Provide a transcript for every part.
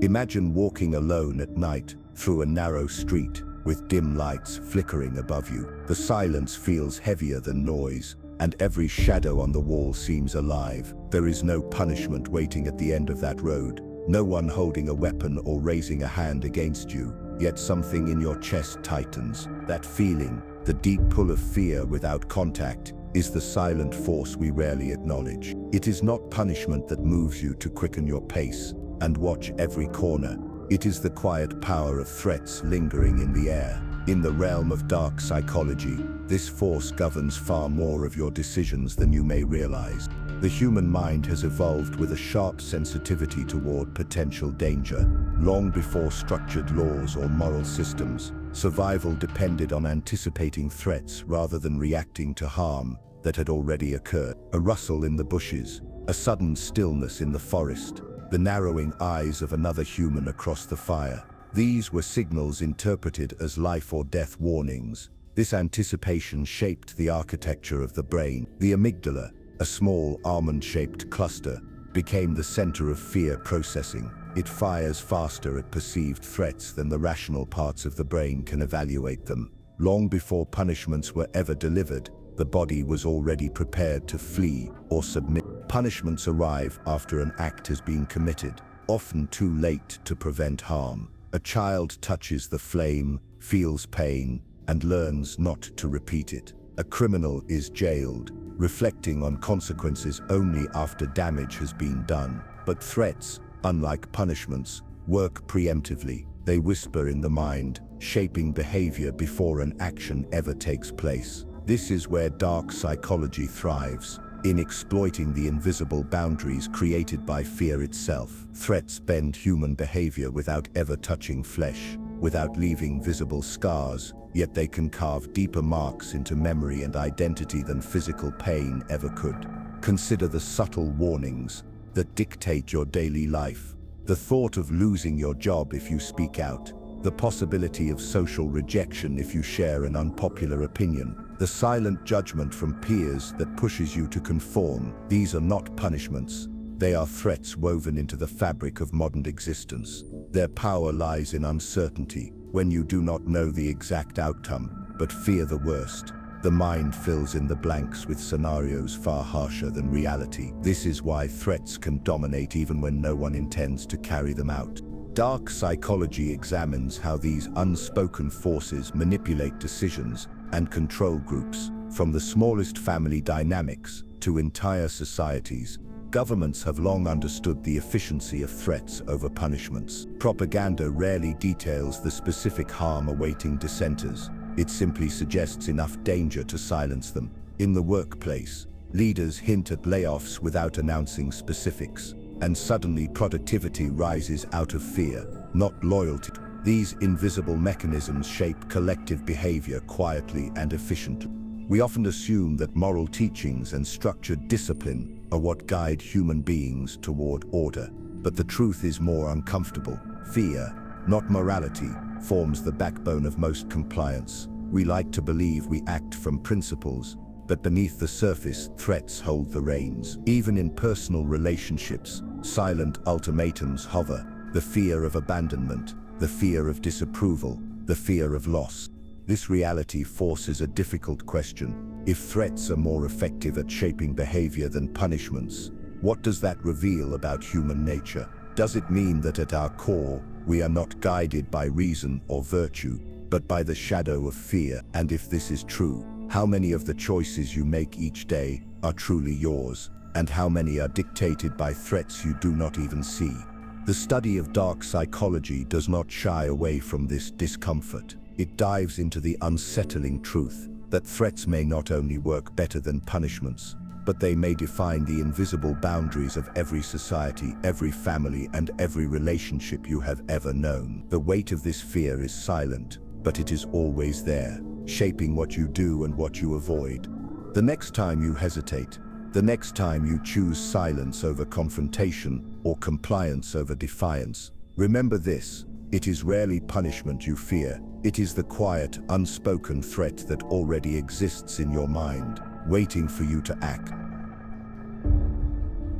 Imagine walking alone at night through a narrow street with dim lights flickering above you. The silence feels heavier than noise, and every shadow on the wall seems alive. There is no punishment waiting at the end of that road, no one holding a weapon or raising a hand against you, yet something in your chest tightens. That feeling, the deep pull of fear without contact, is the silent force we rarely acknowledge. It is not punishment that moves you to quicken your pace and watch every corner. It is the quiet power of threats lingering in the air. In the realm of dark psychology, this force governs far more of your decisions than you may realize. The human mind has evolved with a sharp sensitivity toward potential danger. Long before structured laws or moral systems, survival depended on anticipating threats rather than reacting to harm that had already occurred. A rustle in the bushes, a sudden stillness in the forest, the narrowing eyes of another human across the fire. These were signals interpreted as life or death warnings. This anticipation shaped the architecture of the brain. The amygdala, a small almond-shaped cluster, became the center of fear processing. It fires faster at perceived threats than the rational parts of the brain can evaluate them. Long before punishments were ever delivered, the body was already prepared to flee or submit. Punishments arrive after an act has been committed, often too late to prevent harm. A child touches the flame, feels pain, and learns not to repeat it. A criminal is jailed, reflecting on consequences only after damage has been done. But threats, unlike punishments, work preemptively. They whisper in the mind, shaping behavior before an action ever takes place. This is where dark psychology thrives, in exploiting the invisible boundaries created by fear itself. Threats bend human behavior without ever touching flesh, without leaving visible scars, yet they can carve deeper marks into memory and identity than physical pain ever could. Consider the subtle warnings that dictate your daily life. The thought of losing your job if you speak out, the possibility of social rejection if you share an unpopular opinion, the silent judgment from peers that pushes you to conform. These are not punishments. They are threats woven into the fabric of modern existence. Their power lies in uncertainty, when you do not know the exact outcome, but fear the worst. The mind fills in the blanks with scenarios far harsher than reality. This is why threats can dominate even when no one intends to carry them out. Dark psychology examines how these unspoken forces manipulate decisions and control groups, from the smallest family dynamics to entire societies. Governments have long understood the efficiency of threats over punishments. Propaganda rarely details the specific harm awaiting dissenters. It simply suggests enough danger to silence them. In the workplace, leaders hint at layoffs without announcing specifics, and suddenly productivity rises out of fear, not loyalty. These invisible mechanisms shape collective behavior quietly and efficiently. We often assume that moral teachings and structured discipline are what guide human beings toward order, but the truth is more uncomfortable. Fear, not morality, forms the backbone of most compliance. We like to believe we act from principles, but beneath the surface, threats hold the reins. Even in personal relationships, silent ultimatums hover: the fear of abandonment, the fear of disapproval, the fear of loss. This reality forces a difficult question. If threats are more effective at shaping behavior than punishments, what does that reveal about human nature? Does it mean that at our core, we are not guided by reason or virtue, but by the shadow of fear? And if this is true, how many of the choices you make each day are truly yours, and how many are dictated by threats you do not even see? The study of dark psychology does not shy away from this discomfort. It dives into the unsettling truth that threats may not only work better than punishments, but they may define the invisible boundaries of every society, every family, and every relationship you have ever known. The weight of this fear is silent, but it is always there, shaping what you do and what you avoid. The next time you hesitate, the next time you choose silence over confrontation or compliance over defiance, remember this: it is rarely punishment you fear. It is the quiet, unspoken threat that already exists in your mind, waiting for you to act.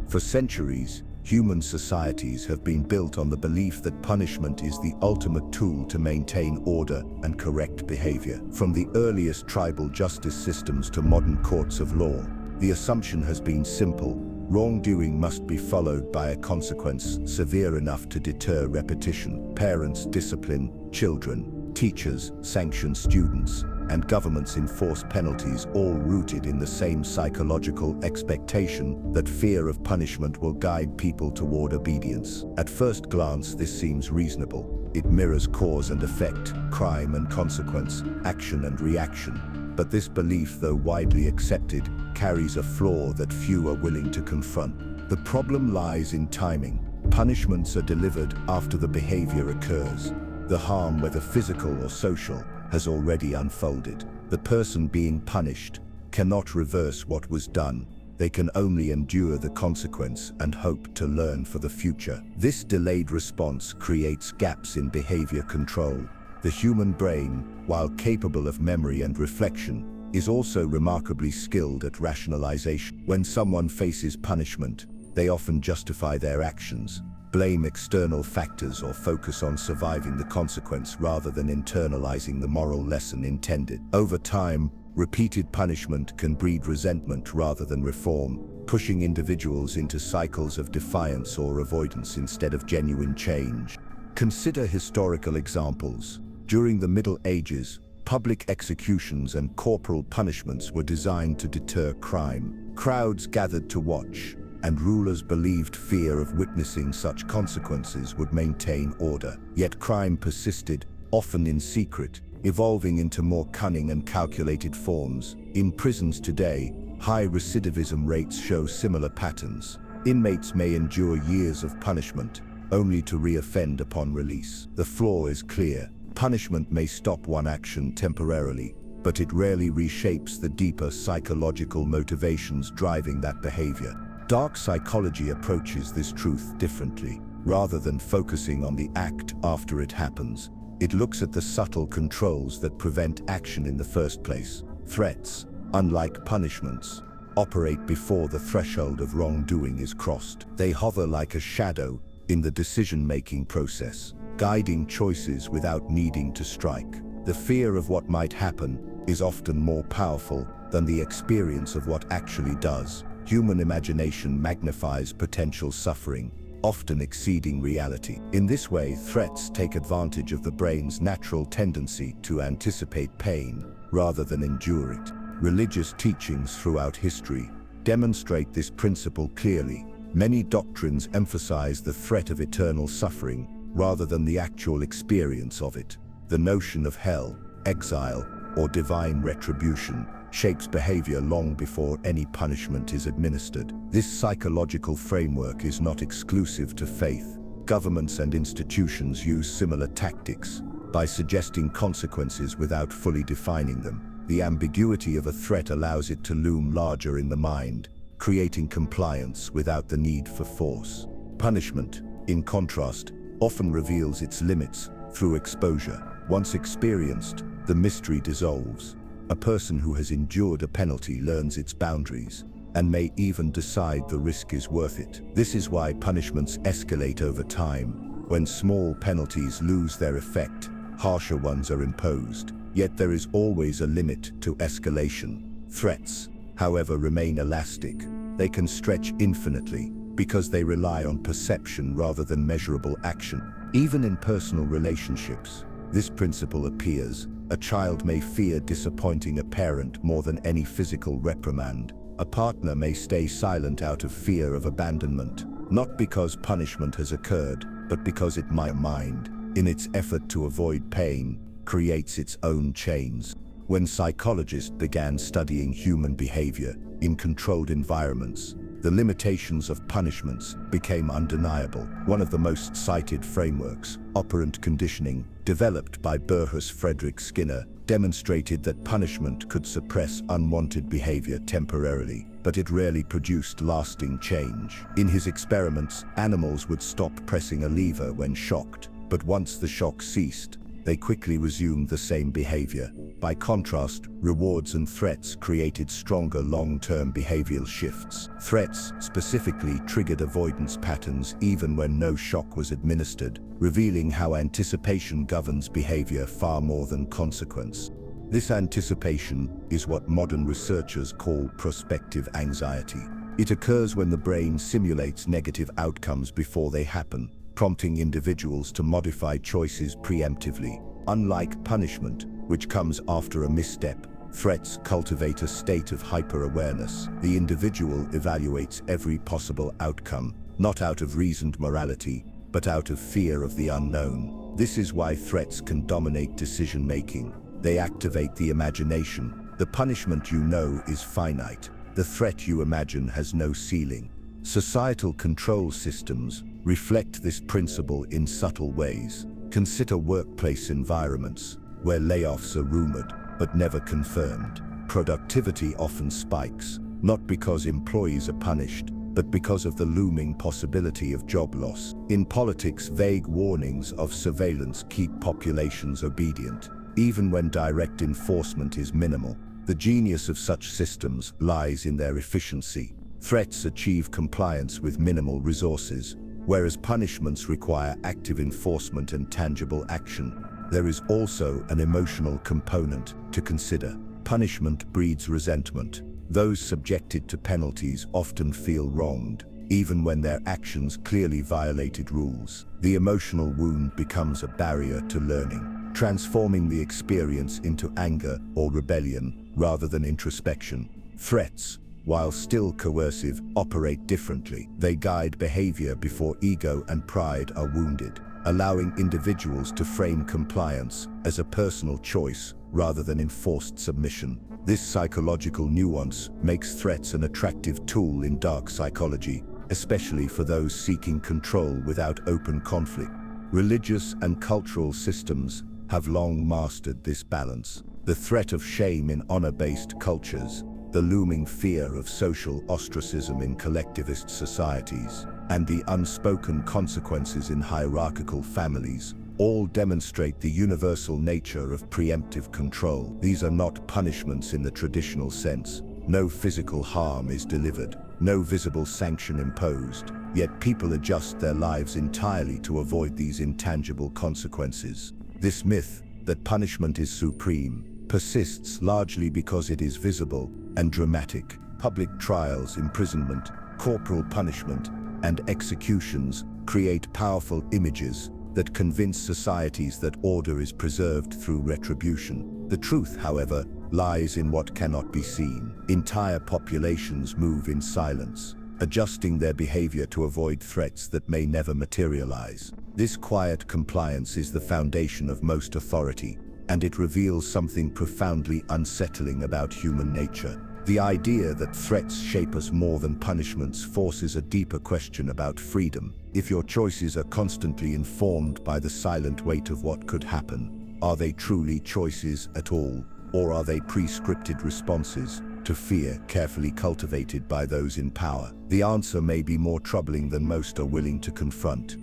For centuries, Human societies have been built on the belief that punishment is the ultimate tool to maintain order and correct behavior. From the earliest tribal justice systems to modern courts of law, the assumption has been simple: wrongdoing must be followed by a consequence severe enough to deter repetition. Parents discipline children, teachers sanction students, and governments enforce penalties, all rooted in the same psychological expectation that fear of punishment will guide people toward obedience. At first glance, this seems reasonable. It mirrors cause and effect, crime and consequence, action and reaction. But this belief, though widely accepted, carries a flaw that few are willing to confront. The problem lies in timing. Punishments are delivered after the behavior occurs. The harm, whether physical or social, has already unfolded. The person being punished cannot reverse what was done. They can only endure the consequence and hope to learn for the future. This delayed response creates gaps in behavior control. The human brain, while capable of memory and reflection, is also remarkably skilled at rationalization. When someone faces punishment, they often justify their actions, blame external factors, or focus on surviving the consequence rather than internalizing the moral lesson intended. Over time, repeated punishment can breed resentment rather than reform, pushing individuals into cycles of defiance or avoidance instead of genuine change. Consider historical examples. During the Middle Ages, public executions and corporal punishments were designed to deter crime. Crowds gathered to watch, and rulers believed fear of witnessing such consequences would maintain order. Yet crime persisted, often in secret, evolving into more cunning and calculated forms. In prisons today, high recidivism rates show similar patterns. Inmates may endure years of punishment, only to re-offend upon release. The flaw is clear. Punishment may stop one action temporarily, but it rarely reshapes the deeper psychological motivations driving that behavior. Dark psychology approaches this truth differently. Rather than focusing on the act after it happens, it looks at the subtle controls that prevent action in the first place. Threats, unlike punishments, operate before the threshold of wrongdoing is crossed. They hover like a shadow in the decision-making process, guiding choices without needing to strike. The fear of what might happen is often more powerful than the experience of what actually does. Human imagination magnifies potential suffering, often exceeding reality. In this way, threats take advantage of the brain's natural tendency to anticipate pain rather than endure it. Religious teachings throughout history demonstrate this principle clearly. Many doctrines emphasize the threat of eternal suffering rather than the actual experience of it. The notion of hell, exile, or divine retribution shapes behavior long before any punishment is administered. This psychological framework is not exclusive to faith. Governments and institutions use similar tactics by suggesting consequences without fully defining them. The ambiguity of a threat allows it to loom larger in the mind, creating compliance without the need for force. Punishment, in contrast, often reveals its limits through exposure. Once experienced, the mystery dissolves. A person who has endured a penalty learns its boundaries and may even decide the risk is worth it. This is why punishments escalate over time. When small penalties lose their effect, harsher ones are imposed. Yet there is always a limit to escalation. Threats, however, remain elastic. They can stretch infinitely because they rely on perception rather than measurable action. Even in personal relationships, this principle appears. A child may fear disappointing a parent more than any physical reprimand. A partner may stay silent out of fear of abandonment, not because punishment has occurred, but because it might mind, in its effort to avoid pain, creates its own chains. When psychologists began studying human behavior in controlled environments, the limitations of punishments became undeniable. One of the most cited frameworks, operant conditioning, developed by Burrhus Frederick Skinner, demonstrated that punishment could suppress unwanted behavior temporarily, but it rarely produced lasting change. In his experiments, animals would stop pressing a lever when shocked, but once the shock ceased, they quickly resumed the same behavior. By contrast, rewards and threats created stronger long-term behavioral shifts. Threats specifically triggered avoidance patterns even when no shock was administered, revealing how anticipation governs behavior far more than consequence. This anticipation is what modern researchers call prospective anxiety. It occurs when the brain simulates negative outcomes before they happen, prompting individuals to modify choices preemptively. Unlike punishment, which comes after a misstep, threats cultivate a state of hyper-awareness. The individual evaluates every possible outcome, not out of reasoned morality, but out of fear of the unknown. This is why threats can dominate decision-making. They activate the imagination. The punishment you know is finite. The threat you imagine has no ceiling. Societal control systems reflect this principle in subtle ways. Consider workplace environments, where layoffs are rumored but never confirmed. Productivity often spikes, not because employees are punished, but because of the looming possibility of job loss. In politics, vague warnings of surveillance keep populations obedient, even when direct enforcement is minimal. The genius of such systems lies in their efficiency. Threats achieve compliance with minimal resources, whereas punishments require active enforcement and tangible action. There is also an emotional component to consider. Punishment breeds resentment. Those subjected to penalties often feel wronged, even when their actions clearly violated rules. The emotional wound becomes a barrier to learning, transforming the experience into anger or rebellion rather than introspection. Threats, while still coercive, operate differently. They guide behavior before ego and pride are wounded, allowing individuals to frame compliance as a personal choice rather than enforced submission. This psychological nuance makes threats an attractive tool in dark psychology, especially for those seeking control without open conflict. Religious and cultural systems have long mastered this balance. The threat of shame in honor-based cultures, the looming fear of social ostracism in collectivist societies, and the unspoken consequences in hierarchical families all demonstrate the universal nature of preemptive control. These are not punishments in the traditional sense. No physical harm is delivered, no visible sanction imposed, yet people adjust their lives entirely to avoid these intangible consequences. This myth that punishment is supreme persists largely because it is visible and dramatic. Public trials, imprisonment, corporal punishment, and executions create powerful images that convince societies that order is preserved through retribution. The truth, however, lies in what cannot be seen. Entire populations move in silence, adjusting their behavior to avoid threats that may never materialize. This quiet compliance is the foundation of most authority, and it reveals something profoundly unsettling about human nature. The idea that threats shape us more than punishments forces a deeper question about freedom. If your choices are constantly informed by the silent weight of what could happen, are they truly choices at all, or are they prescripted responses to fear carefully cultivated by those in power? The answer may be more troubling than most are willing to confront.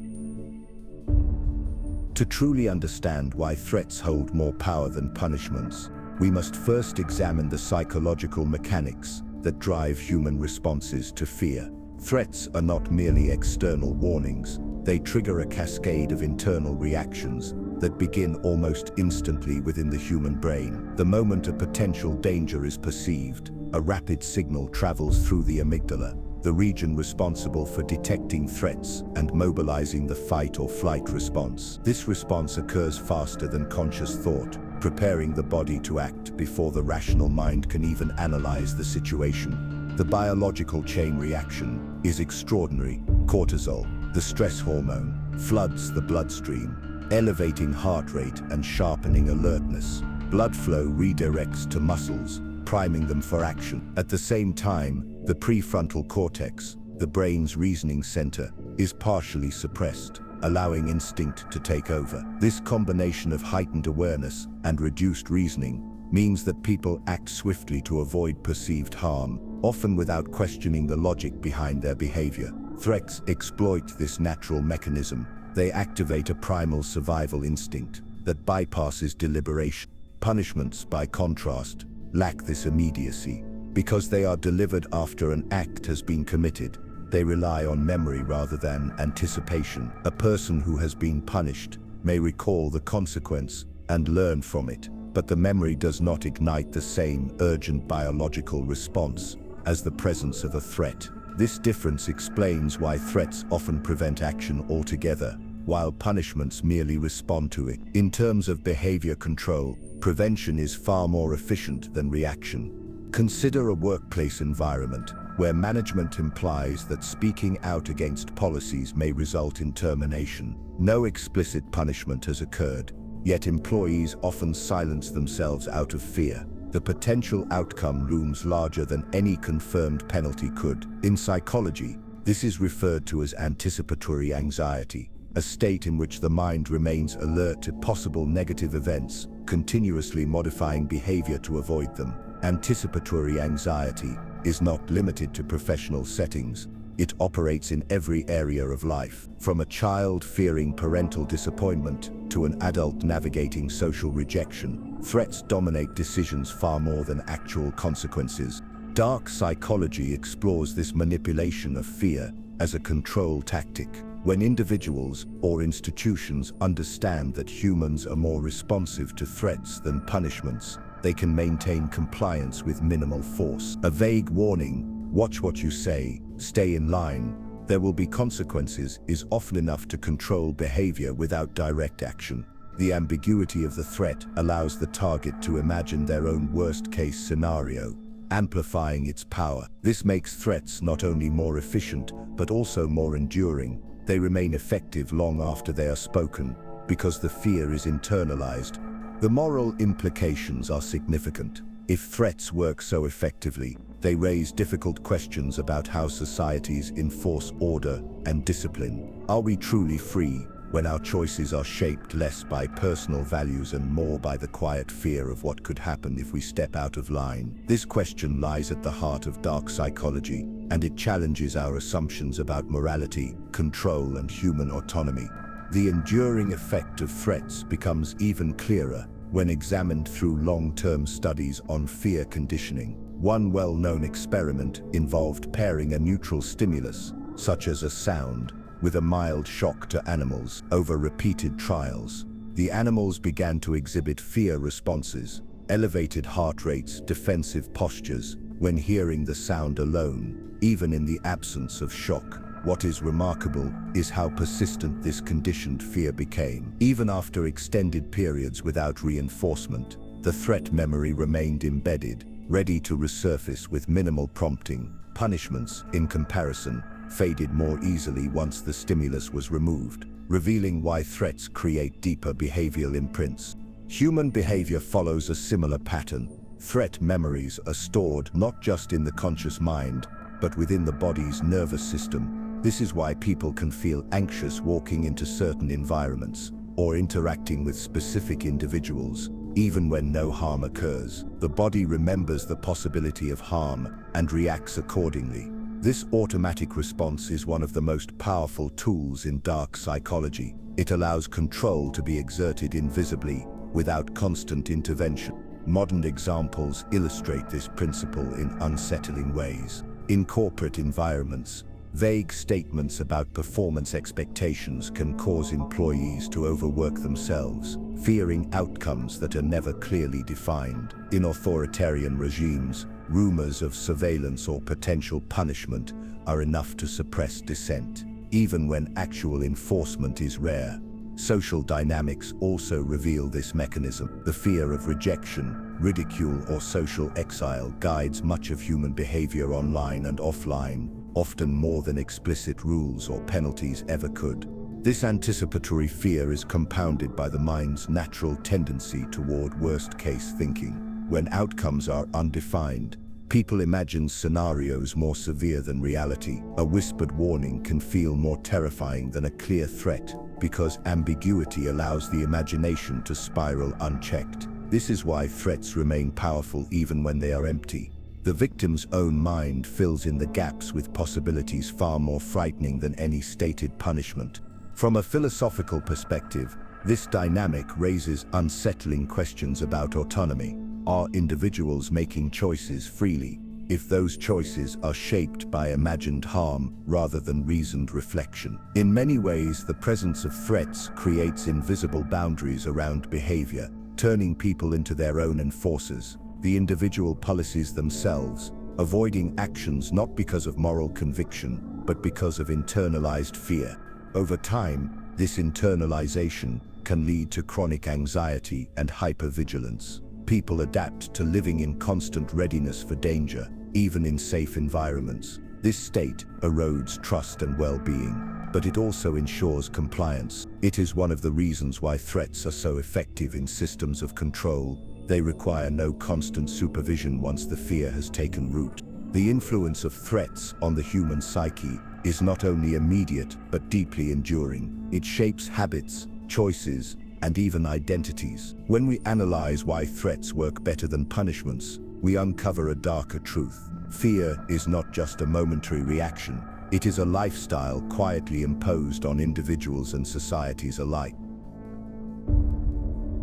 To truly understand why threats hold more power than punishments, we must first examine the psychological mechanics that drive human responses to fear. Threats are not merely external warnings. They trigger a cascade of internal reactions that begin almost instantly within the human brain. The moment a potential danger is perceived, a rapid signal travels through the amygdala, the region responsible for detecting threats and mobilizing the fight or flight response. This response occurs faster than conscious thought, preparing the body to act before the rational mind can even analyze the situation. The biological chain reaction is extraordinary. Cortisol, the stress hormone, floods the bloodstream, elevating heart rate and sharpening alertness. Blood flow redirects to muscles, priming them for action. At the same time, the prefrontal cortex, the brain's reasoning center, is partially suppressed, allowing instinct to take over. This combination of heightened awareness and reduced reasoning means that people act swiftly to avoid perceived harm, often without questioning the logic behind their behavior. Threats exploit this natural mechanism. They activate a primal survival instinct, that bypasses deliberation. Punishments, by contrast, lack this immediacy. Because they are delivered after an act has been committed, they rely on memory rather than anticipation. A person who has been punished may recall the consequence and learn from it, but the memory does not ignite the same urgent biological response as the presence of a threat. This difference explains why threats often prevent action altogether, while punishments merely respond to it. In terms of behavior control, prevention is far more efficient than reaction. Consider a workplace environment where management implies that speaking out against policies may result in termination. No explicit punishment has occurred, yet employees often silence themselves out of fear. The potential outcome looms larger than any confirmed penalty could. In psychology, this is referred to as anticipatory anxiety, a state in which the mind remains alert to possible negative events, continuously modifying behavior to avoid them. Anticipatory anxiety is not limited to professional settings. It operates in every area of life, from a child fearing parental disappointment to an adult navigating social rejection. Threats dominate decisions far more than actual consequences. Dark psychology explores this manipulation of fear as a control tactic. When individuals or institutions understand that humans are more responsive to threats than punishments, they can maintain compliance with minimal force. A vague warning, "Watch what you say, stay in line, there will be consequences," is often enough to control behavior without direct action. The ambiguity of the threat allows the target to imagine their own worst-case scenario, amplifying its power. This makes threats not only more efficient, but also more enduring. They remain effective long after they are spoken, because the fear is internalized. The moral implications are significant. If threats work so effectively, they raise difficult questions about how societies enforce order and discipline. Are we truly free when our choices are shaped less by personal values and more by the quiet fear of what could happen if we step out of line? This question lies at the heart of dark psychology, and it challenges our assumptions about morality, control, and human autonomy. The enduring effect of threats becomes even clearer when examined through long-term studies on fear conditioning. One well-known experiment involved pairing a neutral stimulus, such as a sound, with a mild shock to animals. Over repeated trials, the animals began to exhibit fear responses, elevated heart rates, defensive postures, when hearing the sound alone, even in the absence of shock. What is remarkable is how persistent this conditioned fear became. Even after extended periods without reinforcement, the threat memory remained embedded, ready to resurface with minimal prompting. Punishments, in comparison, faded more easily once the stimulus was removed, revealing why threats create deeper behavioral imprints. Human behavior follows a similar pattern. Threat memories are stored not just in the conscious mind, but within the body's nervous system. This is why people can feel anxious walking into certain environments or interacting with specific individuals, even when no harm occurs. The body remembers the possibility of harm and reacts accordingly. This automatic response is one of the most powerful tools in dark psychology. It allows control to be exerted invisibly, without constant intervention. Modern examples illustrate this principle in unsettling ways. In corporate environments, vague statements about performance expectations can cause employees to overwork themselves, fearing outcomes that are never clearly defined. In authoritarian regimes, rumors of surveillance or potential punishment are enough to suppress dissent, even when actual enforcement is rare. Social dynamics also reveal this mechanism. The fear of rejection, ridicule, or social exile guides much of human behavior online and offline, often more than explicit rules or penalties ever could. This anticipatory fear is compounded by the mind's natural tendency toward worst-case thinking. When outcomes are undefined, people imagine scenarios more severe than reality. A whispered warning can feel more terrifying than a clear threat, because ambiguity allows the imagination to spiral unchecked. This is why threats remain powerful even when they are empty. The victim's own mind fills in the gaps with possibilities far more frightening than any stated punishment. From a philosophical perspective, This dynamic raises unsettling questions about autonomy. Are individuals making choices freely, if those choices are shaped by imagined harm rather than reasoned reflection? In many ways, the presence of threats creates invisible boundaries around behavior, turning people into their own enforcers. The individual policies themselves, avoiding actions not because of moral conviction, but because of internalized fear. Over time, this internalization can lead to chronic anxiety and hypervigilance. People adapt to living in constant readiness for danger, even in safe environments. This state erodes trust and well-being, but it also ensures compliance. It is one of the reasons why threats are so effective in systems of control. They require no constant supervision once the fear has taken root. The influence of threats on the human psyche is not only immediate but deeply enduring. It shapes habits, choices, and even identities. When we analyze why threats work better than punishments, we uncover a darker truth. Fear is not just a momentary reaction. It is a lifestyle quietly imposed on individuals and societies alike.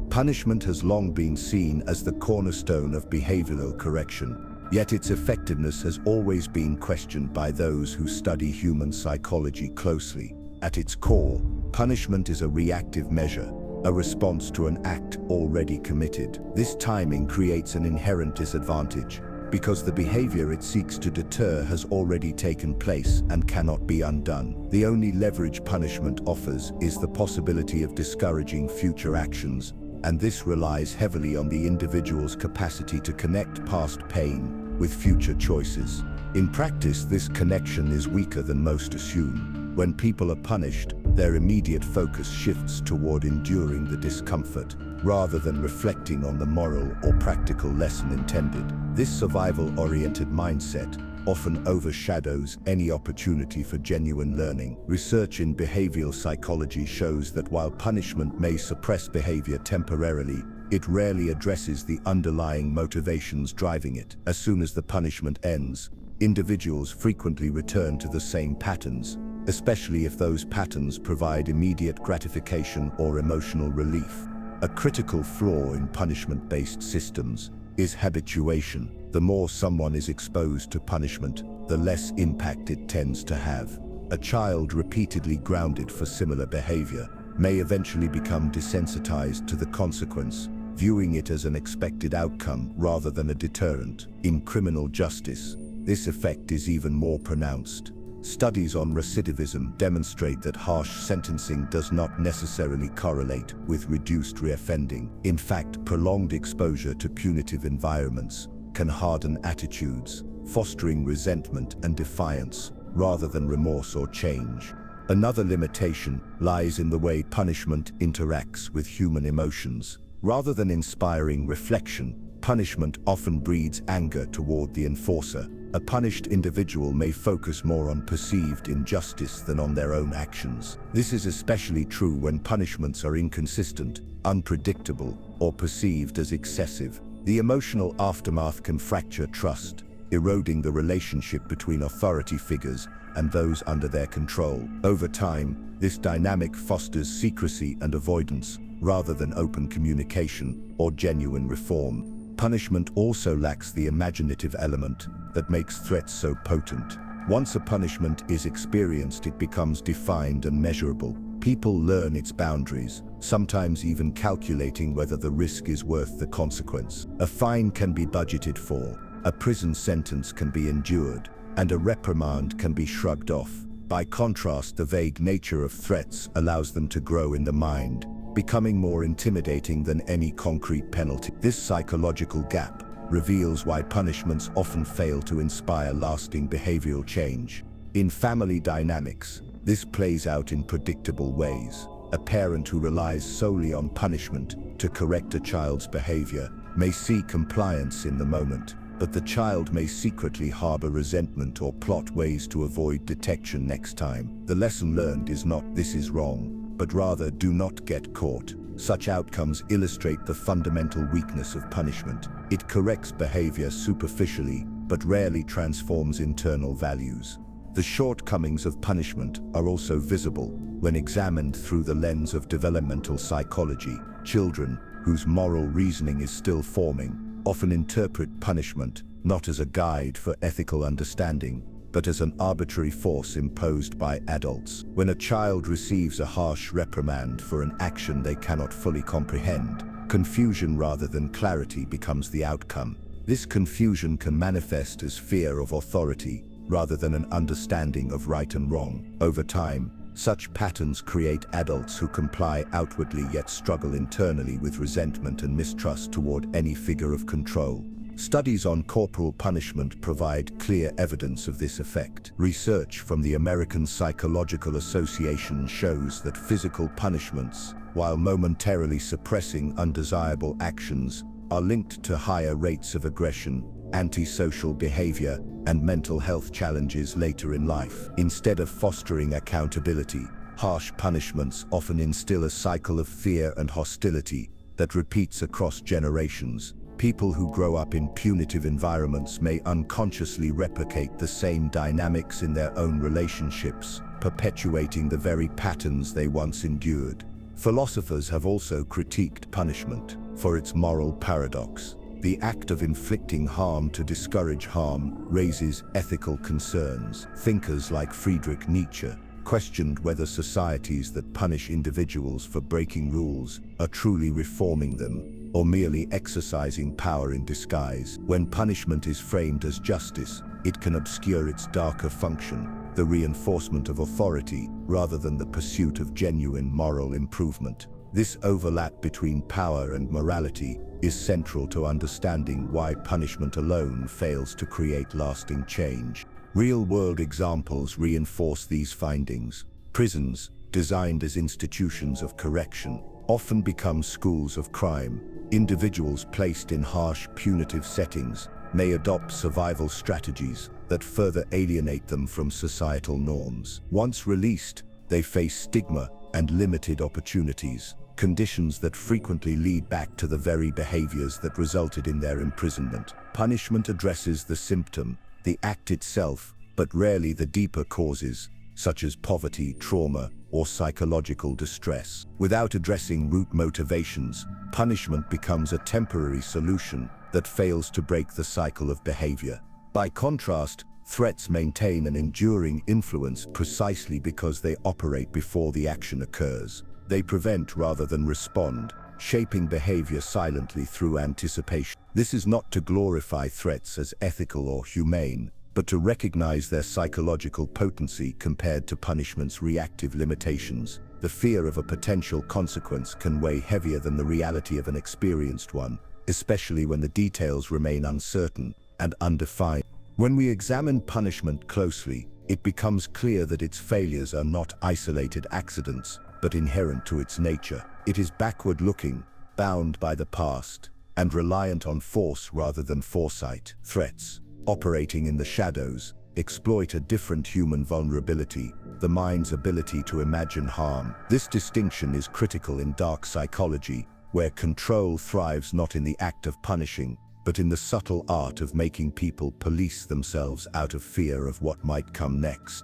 Punishment has long been seen as the cornerstone of behavioral correction, yet its effectiveness has always been questioned by those who study human psychology closely. At its core, punishment is a reactive measure, a response to an act already committed. This timing creates an inherent disadvantage, because the behavior it seeks to deter has already taken place and cannot be undone. The only leverage punishment offers is the possibility of discouraging future actions, and this relies heavily on the individual's capacity to connect past pain with future choices. In practice, this connection is weaker than most assume. When people are punished, their immediate focus shifts toward enduring the discomfort, rather than reflecting on the moral or practical lesson intended. This survival-oriented mindset often overshadows any opportunity for genuine learning. Research in behavioral psychology shows that while punishment may suppress behavior temporarily, it rarely addresses the underlying motivations driving it. As soon as the punishment ends, individuals frequently return to the same patterns, especially if those patterns provide immediate gratification or emotional relief. A critical flaw in punishment-based systems is habituation. The more someone is exposed to punishment, the less impact it tends to have. A child repeatedly grounded for similar behavior may eventually become desensitized to the consequence, viewing it as an expected outcome rather than a deterrent. In criminal justice, this effect is even more pronounced. Studies on recidivism demonstrate that harsh sentencing does not necessarily correlate with reduced reoffending. In fact, prolonged exposure to punitive environments can harden attitudes, fostering resentment and defiance, rather than remorse or change. Another limitation lies in the way punishment interacts with human emotions. Rather than inspiring reflection, punishment often breeds anger toward the enforcer. A punished individual may focus more on perceived injustice than on their own actions. This is especially true when punishments are inconsistent, unpredictable, or perceived as excessive. The emotional aftermath can fracture trust, eroding the relationship between authority figures and those under their control. Over time, this dynamic fosters secrecy and avoidance, rather than open communication or genuine reform. Punishment also lacks the imaginative element that makes threats so potent. Once a punishment is experienced, it becomes defined and measurable. People learn its boundaries, sometimes even calculating whether the risk is worth the consequence. A fine can be budgeted for, a prison sentence can be endured, and a reprimand can be shrugged off. By contrast, the vague nature of threats allows them to grow in the mind, becoming more intimidating than any concrete penalty. This psychological gap reveals why punishments often fail to inspire lasting behavioral change. In family dynamics, this plays out in predictable ways. A parent who relies solely on punishment to correct a child's behavior may see compliance in the moment, but the child may secretly harbor resentment or plot ways to avoid detection next time. The lesson learned is not "this is wrong," but rather "do not get caught." Such outcomes illustrate the fundamental weakness of punishment. It corrects behavior superficially, but rarely transforms internal values. The shortcomings of punishment are also visible. When examined through the lens of developmental psychology, children, whose moral reasoning is still forming, often interpret punishment not as a guide for ethical understanding, but as an arbitrary force imposed by adults. When a child receives a harsh reprimand for an action they cannot fully comprehend, confusion rather than clarity becomes the outcome. This confusion can manifest as fear of authority rather than an understanding of right and wrong. Over time, such patterns create adults who comply outwardly yet struggle internally with resentment and mistrust toward any figure of control. Studies on corporal punishment provide clear evidence of this effect. Research from the American Psychological Association shows that physical punishments, while momentarily suppressing undesirable actions, are linked to higher rates of aggression, antisocial behavior, and mental health challenges later in life. Instead of fostering accountability, harsh punishments often instill a cycle of fear and hostility that repeats across generations. People who grow up in punitive environments may unconsciously replicate the same dynamics in their own relationships, perpetuating the very patterns they once endured. Philosophers have also critiqued punishment for its moral paradox. The act of inflicting harm to discourage harm raises ethical concerns. Thinkers like Friedrich Nietzsche questioned whether societies that punish individuals for breaking rules are truly reforming them, or merely exercising power in disguise. When punishment is framed as justice, it can obscure its darker function, the reinforcement of authority, rather than the pursuit of genuine moral improvement. This overlap between power and morality is central to understanding why punishment alone fails to create lasting change. Real-world examples reinforce these findings. Prisons, designed as institutions of correction, often become schools of crime. Individuals placed in harsh, punitive settings may adopt survival strategies that further alienate them from societal norms. Once released, they face stigma and limited opportunities, conditions that frequently lead back to the very behaviors that resulted in their imprisonment. Punishment addresses the symptom, the act itself, but rarely the deeper causes, such as poverty, trauma, or psychological distress. Without addressing root motivations, punishment becomes a temporary solution that fails to break the cycle of behavior. By contrast, threats maintain an enduring influence precisely because they operate before the action occurs. They prevent rather than respond, shaping behavior silently through anticipation. This is not to glorify threats as ethical or humane, but to recognize their psychological potency compared to punishment's reactive limitations. The fear of a potential consequence can weigh heavier than the reality of an experienced one, especially when the details remain uncertain and undefined. When we examine punishment closely, it becomes clear that its failures are not isolated accidents, but inherent to its nature. It is backward-looking, bound by the past, and reliant on force rather than foresight. Threats, operating in the shadows, exploit a different human vulnerability, the mind's ability to imagine harm. This distinction is critical in dark psychology, where control thrives not in the act of punishing, but in the subtle art of making people police themselves out of fear of what might come next.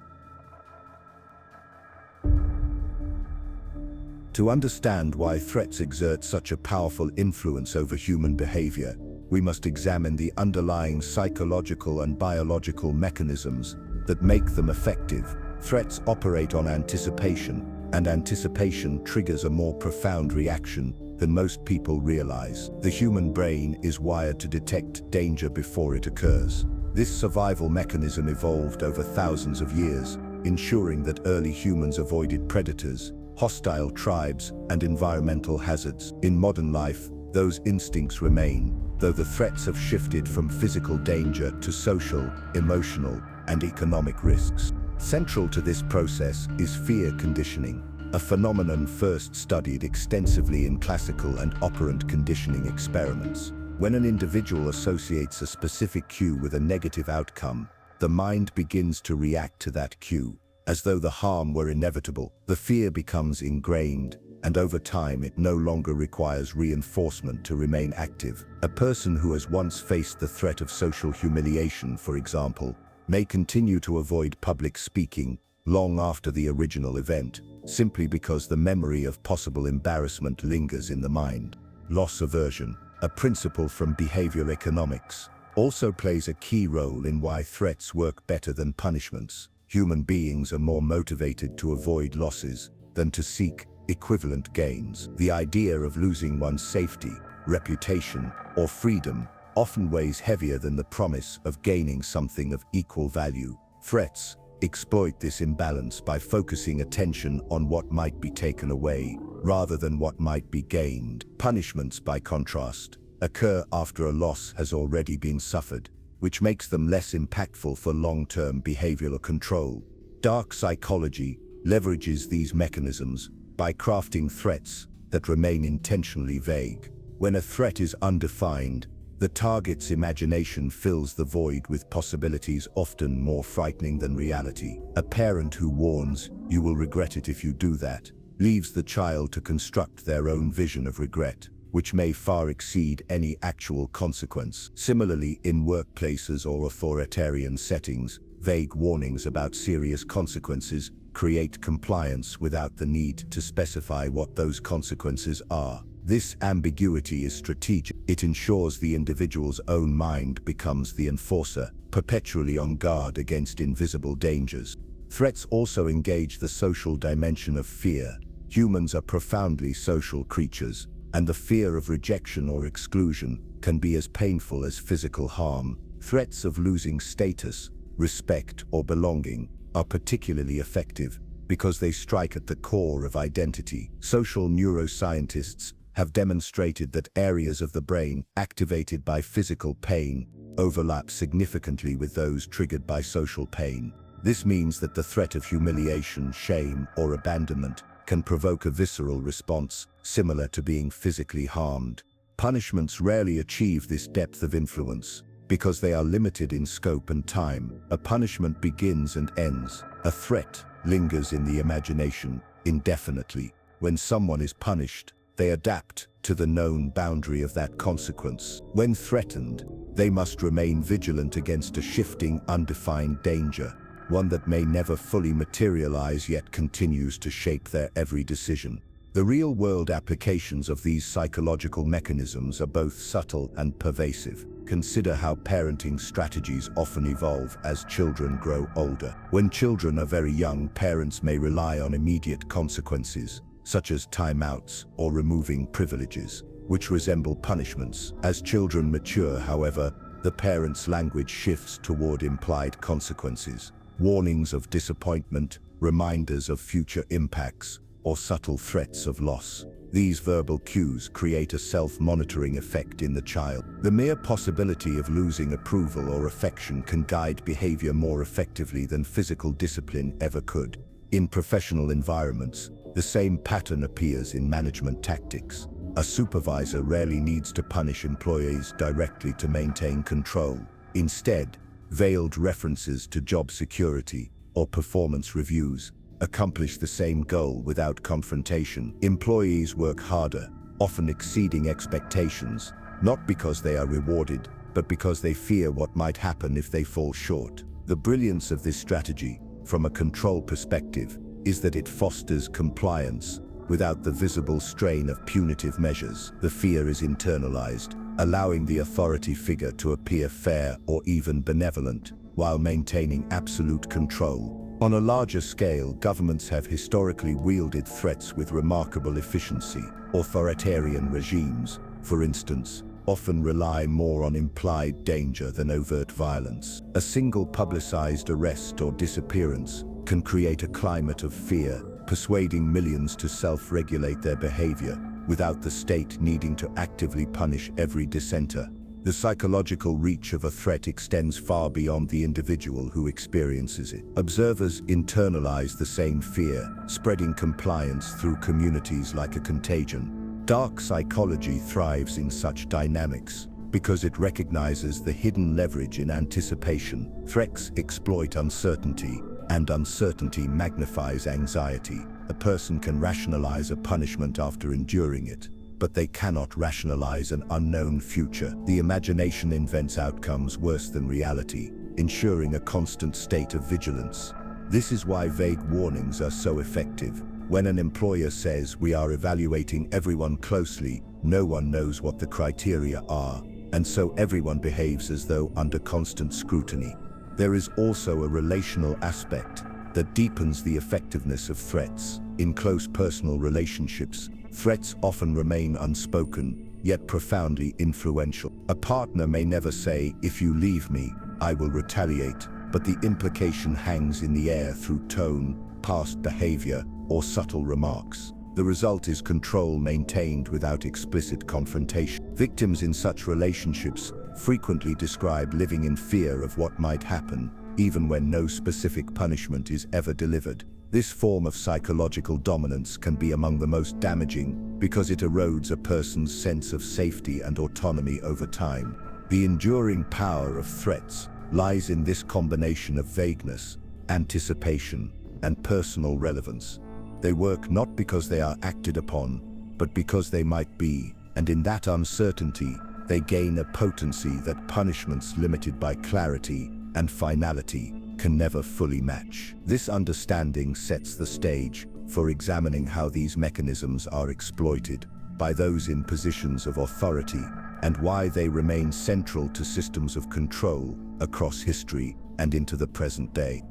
To understand why threats exert such a powerful influence over human behavior, we must examine the underlying psychological and biological mechanisms that make them effective. Threats operate on anticipation, and anticipation triggers a more profound reaction than most people realize. The human brain is wired to detect danger before it occurs. This survival mechanism evolved over thousands of years, ensuring that early humans avoided predators, hostile tribes, and environmental hazards. In modern life, those instincts remain, though the threats have shifted from physical danger to social, emotional, and economic risks. Central to this process is fear conditioning, a phenomenon first studied extensively in classical and operant conditioning experiments. When an individual associates a specific cue with a negative outcome, the mind begins to react to that cue, as though the harm were inevitable. The fear becomes ingrained, and over time it no longer requires reinforcement to remain active. A person who has once faced the threat of social humiliation, for example, may continue to avoid public speaking, long after the original event, simply because the memory of possible embarrassment lingers in the mind. Loss aversion, a principle from behavioral economics, also plays a key role in why threats work better than punishments. Human beings are more motivated to avoid losses than to seek equivalent gains. The idea of losing one's safety, reputation, or freedom often weighs heavier than the promise of gaining something of equal value. Threats exploit this imbalance by focusing attention on what might be taken away rather than what might be gained. Punishments, by contrast, occur after a loss has already been suffered, which makes them less impactful for long-term behavioral control. Dark psychology leverages these mechanisms by crafting threats that remain intentionally vague. When a threat is undefined, the target's imagination fills the void with possibilities often more frightening than reality. A parent who warns, "You will regret it if you do that," leaves the child to construct their own vision of regret, which may far exceed any actual consequence. Similarly, in workplaces or authoritarian settings, vague warnings about serious consequences create compliance without the need to specify what those consequences are. This ambiguity is strategic. It ensures the individual's own mind becomes the enforcer, perpetually on guard against invisible dangers. Threats also engage the social dimension of fear. Humans are profoundly social creatures, and the fear of rejection or exclusion can be as painful as physical harm. Threats of losing status, respect, or belonging are particularly effective because they strike at the core of identity. Social neuroscientists have demonstrated that areas of the brain activated by physical pain overlap significantly with those triggered by social pain. This means that the threat of humiliation, shame, or abandonment can provoke a visceral response similar to being physically harmed. Punishments rarely achieve this depth of influence because they are limited in scope and time. A punishment begins and ends. A threat lingers in the imagination indefinitely. When someone is punished, they adapt to the known boundary of that consequence. When threatened, they must remain vigilant against a shifting, undefined danger, one that may never fully materialize yet continues to shape their every decision. The real-world applications of these psychological mechanisms are both subtle and pervasive. Consider how parenting strategies often evolve as children grow older. When children are very young, parents may rely on immediate consequences, such as timeouts or removing privileges, which resemble punishments. As children mature, however, the parent's language shifts toward implied consequences, warnings of disappointment, reminders of future impacts, or subtle threats of loss. These verbal cues create a self-monitoring effect in the child. The mere possibility of losing approval or affection can guide behavior more effectively than physical discipline ever could. In professional environments, the same pattern appears in management tactics. A supervisor rarely needs to punish employees directly to maintain control. Instead, veiled references to job security or performance reviews accomplish the same goal without confrontation. Employees work harder, often exceeding expectations, not because they are rewarded, but because they fear what might happen if they fall short. The brilliance of this strategy, from a control perspective, is that it fosters compliance without the visible strain of punitive measures. The fear is internalized, allowing the authority figure to appear fair or even benevolent, while maintaining absolute control. On a larger scale, governments have historically wielded threats with remarkable efficiency. Authoritarian regimes, for instance, often rely more on implied danger than overt violence. A single publicized arrest or disappearance can create a climate of fear, persuading millions to self-regulate their behavior without the state needing to actively punish every dissenter. The psychological reach of a threat extends far beyond the individual who experiences it. Observers internalize the same fear, spreading compliance through communities like a contagion. Dark psychology thrives in such dynamics because it recognizes the hidden leverage in anticipation. Threats exploit uncertainty, and uncertainty magnifies anxiety. A person can rationalize a punishment after enduring it, but they cannot rationalize an unknown future. The imagination invents outcomes worse than reality, ensuring a constant state of vigilance. This is why vague warnings are so effective. When an employer says we are evaluating everyone closely, no one knows what the criteria are, and so everyone behaves as though under constant scrutiny. There is also a relational aspect that deepens the effectiveness of threats. In close personal relationships, threats often remain unspoken, yet profoundly influential. A partner may never say, "If you leave me, I will retaliate," but the implication hangs in the air through tone, past behavior, or subtle remarks. The result is control maintained without explicit confrontation. Victims in such relationships frequently describe living in fear of what might happen, even when no specific punishment is ever delivered. This form of psychological dominance can be among the most damaging because it erodes a person's sense of safety and autonomy over time. The enduring power of threats lies in this combination of vagueness, anticipation, and personal relevance. They work not because they are acted upon, but because they might be, and in that uncertainty, they gain a potency that punishments limited by clarity and finality can never fully match. This understanding sets the stage for examining how these mechanisms are exploited by those in positions of authority and why they remain central to systems of control across history and into the present day.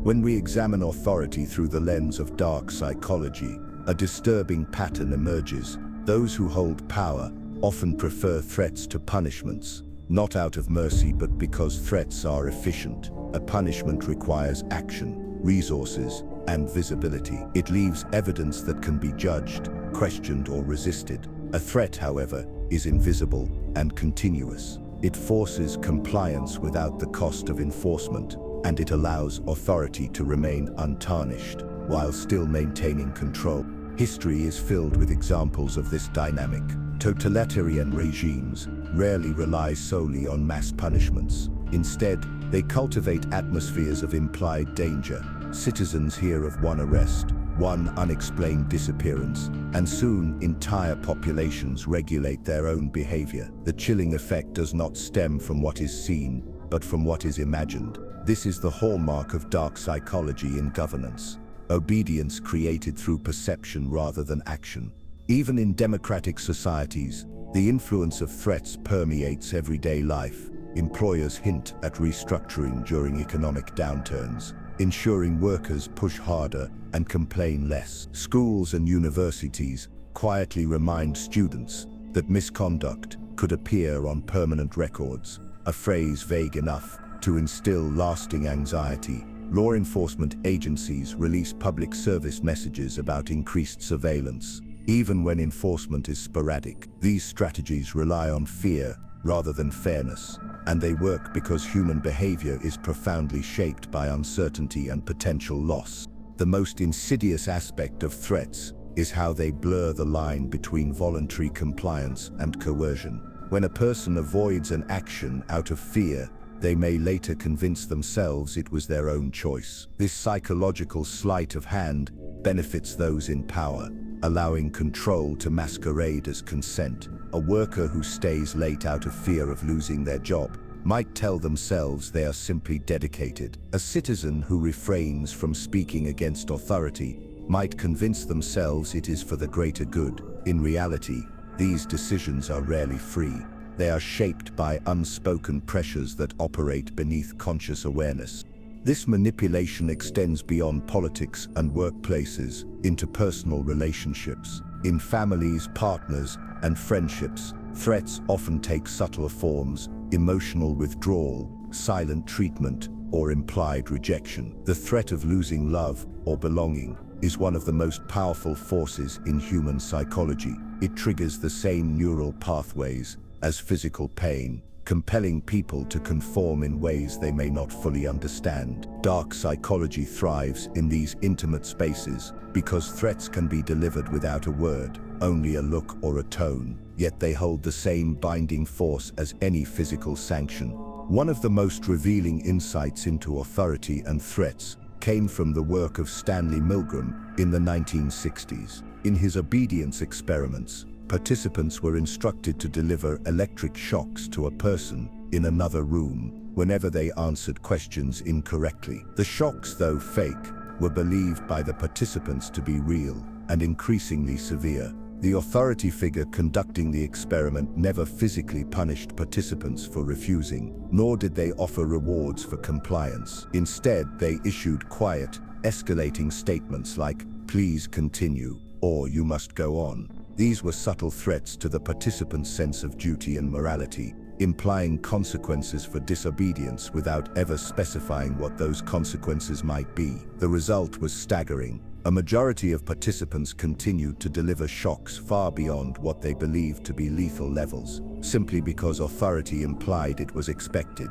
When we examine authority through the lens of dark psychology, a disturbing pattern emerges. Those who hold power often prefer threats to punishments, not out of mercy but because threats are efficient. A punishment requires action, resources, and visibility. It leaves evidence that can be judged, questioned, or resisted. A threat, however, is invisible and continuous. It forces compliance without the cost of enforcement, and it allows authority to remain untarnished while still maintaining control. History is filled with examples of this dynamic. Totalitarian regimes rarely rely solely on mass punishments. Instead, they cultivate atmospheres of implied danger. Citizens hear of one arrest, one unexplained disappearance, and soon entire populations regulate their own behavior. The chilling effect does not stem from what is seen, but from what is imagined. This is the hallmark of dark psychology in governance. Obedience created through perception rather than action. Even in democratic societies, the influence of threats permeates everyday life. Employers hint at restructuring during economic downturns, ensuring workers push harder and complain less. Schools and universities quietly remind students that misconduct could appear on permanent records, a phrase vague enough to instill lasting anxiety. Law enforcement agencies release public service messages about increased surveillance. Even when enforcement is sporadic, these strategies rely on fear rather than fairness, and they work because human behavior is profoundly shaped by uncertainty and potential loss. The most insidious aspect of threats is how they blur the line between voluntary compliance and coercion. When a person avoids an action out of fear, they may later convince themselves it was their own choice. This psychological sleight of hand benefits those in power, allowing control to masquerade as consent. A worker who stays late out of fear of losing their job might tell themselves they are simply dedicated. A citizen who refrains from speaking against authority might convince themselves it is for the greater good. In reality, these decisions are rarely free. They are shaped by unspoken pressures that operate beneath conscious awareness. This manipulation extends beyond politics and workplaces into personal relationships. In families, partners, and friendships, threats often take subtler forms: emotional withdrawal, silent treatment, or implied rejection. The threat of losing love or belonging is one of the most powerful forces in human psychology. It triggers the same neural pathways as physical pain, compelling people to conform in ways they may not fully understand. Dark psychology thrives in these intimate spaces because threats can be delivered without a word, only a look or a tone, yet they hold the same binding force as any physical sanction. One of the most revealing insights into authority and threats came from the work of Stanley Milgram in the 1960s. In his obedience experiments, participants were instructed to deliver electric shocks to a person in another room whenever they answered questions incorrectly. The shocks, though fake, were believed by the participants to be real and increasingly severe. The authority figure conducting the experiment never physically punished participants for refusing, nor did they offer rewards for compliance. Instead, they issued quiet, escalating statements like, "Please continue," or "You must go on." These were subtle threats to the participants' sense of duty and morality, implying consequences for disobedience without ever specifying what those consequences might be. The result was staggering. A majority of participants continued to deliver shocks far beyond what they believed to be lethal levels, simply because authority implied it was expected.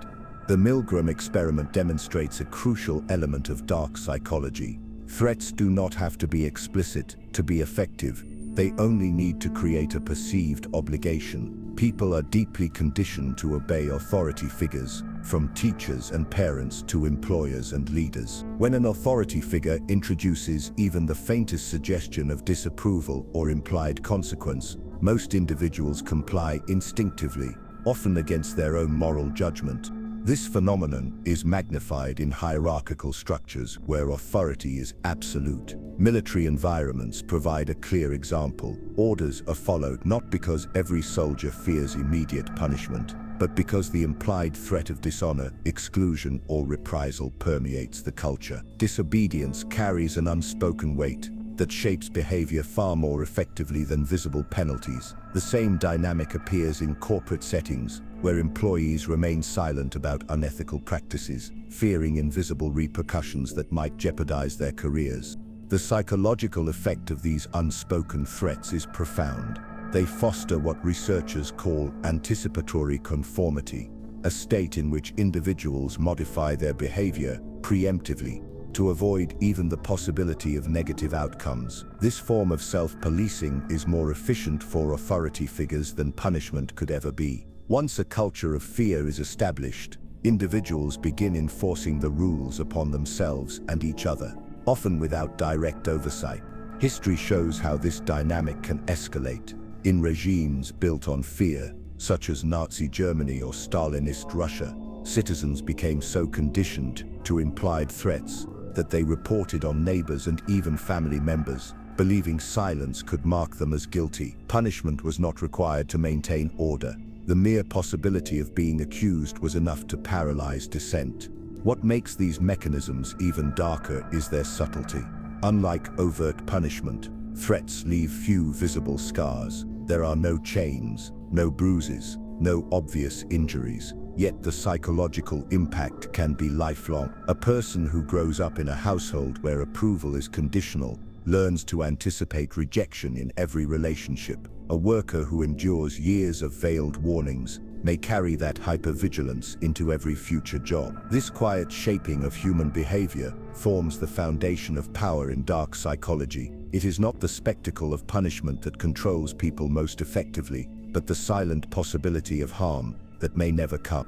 The Milgram experiment demonstrates a crucial element of dark psychology. Threats do not have to be explicit to be effective. They only need to create a perceived obligation. People are deeply conditioned to obey authority figures, from teachers and parents to employers and leaders. When an authority figure introduces even the faintest suggestion of disapproval or implied consequence, most individuals comply instinctively, often against their own moral judgment. This phenomenon is magnified in hierarchical structures where authority is absolute. Military environments provide a clear example. Orders are followed not because every soldier fears immediate punishment, but because the implied threat of dishonor, exclusion, or reprisal permeates the culture. Disobedience carries an unspoken weight that shapes behavior far more effectively than visible penalties. The same dynamic appears in corporate settings, where employees remain silent about unethical practices, fearing invisible repercussions that might jeopardize their careers. The psychological effect of these unspoken threats is profound. They foster what researchers call anticipatory conformity, a state in which individuals modify their behavior preemptively to avoid even the possibility of negative outcomes. This form of self-policing is more efficient for authority figures than punishment could ever be. Once a culture of fear is established, individuals begin enforcing the rules upon themselves and each other, often without direct oversight. History shows how this dynamic can escalate. In regimes built on fear, such as Nazi Germany or Stalinist Russia, citizens became so conditioned to implied threats that they reported on neighbors and even family members, believing silence could mark them as guilty. Punishment was not required to maintain order. The mere possibility of being accused was enough to paralyze dissent. What makes these mechanisms even darker is their subtlety. Unlike overt punishment, threats leave few visible scars. There are no chains, no bruises, no obvious injuries. Yet the psychological impact can be lifelong. A person who grows up in a household where approval is conditional learns to anticipate rejection in every relationship. A worker who endures years of veiled warnings may carry that hypervigilance into every future job. This quiet shaping of human behavior forms the foundation of power in dark psychology. It is not the spectacle of punishment that controls people most effectively, but the silent possibility of harm that may never come.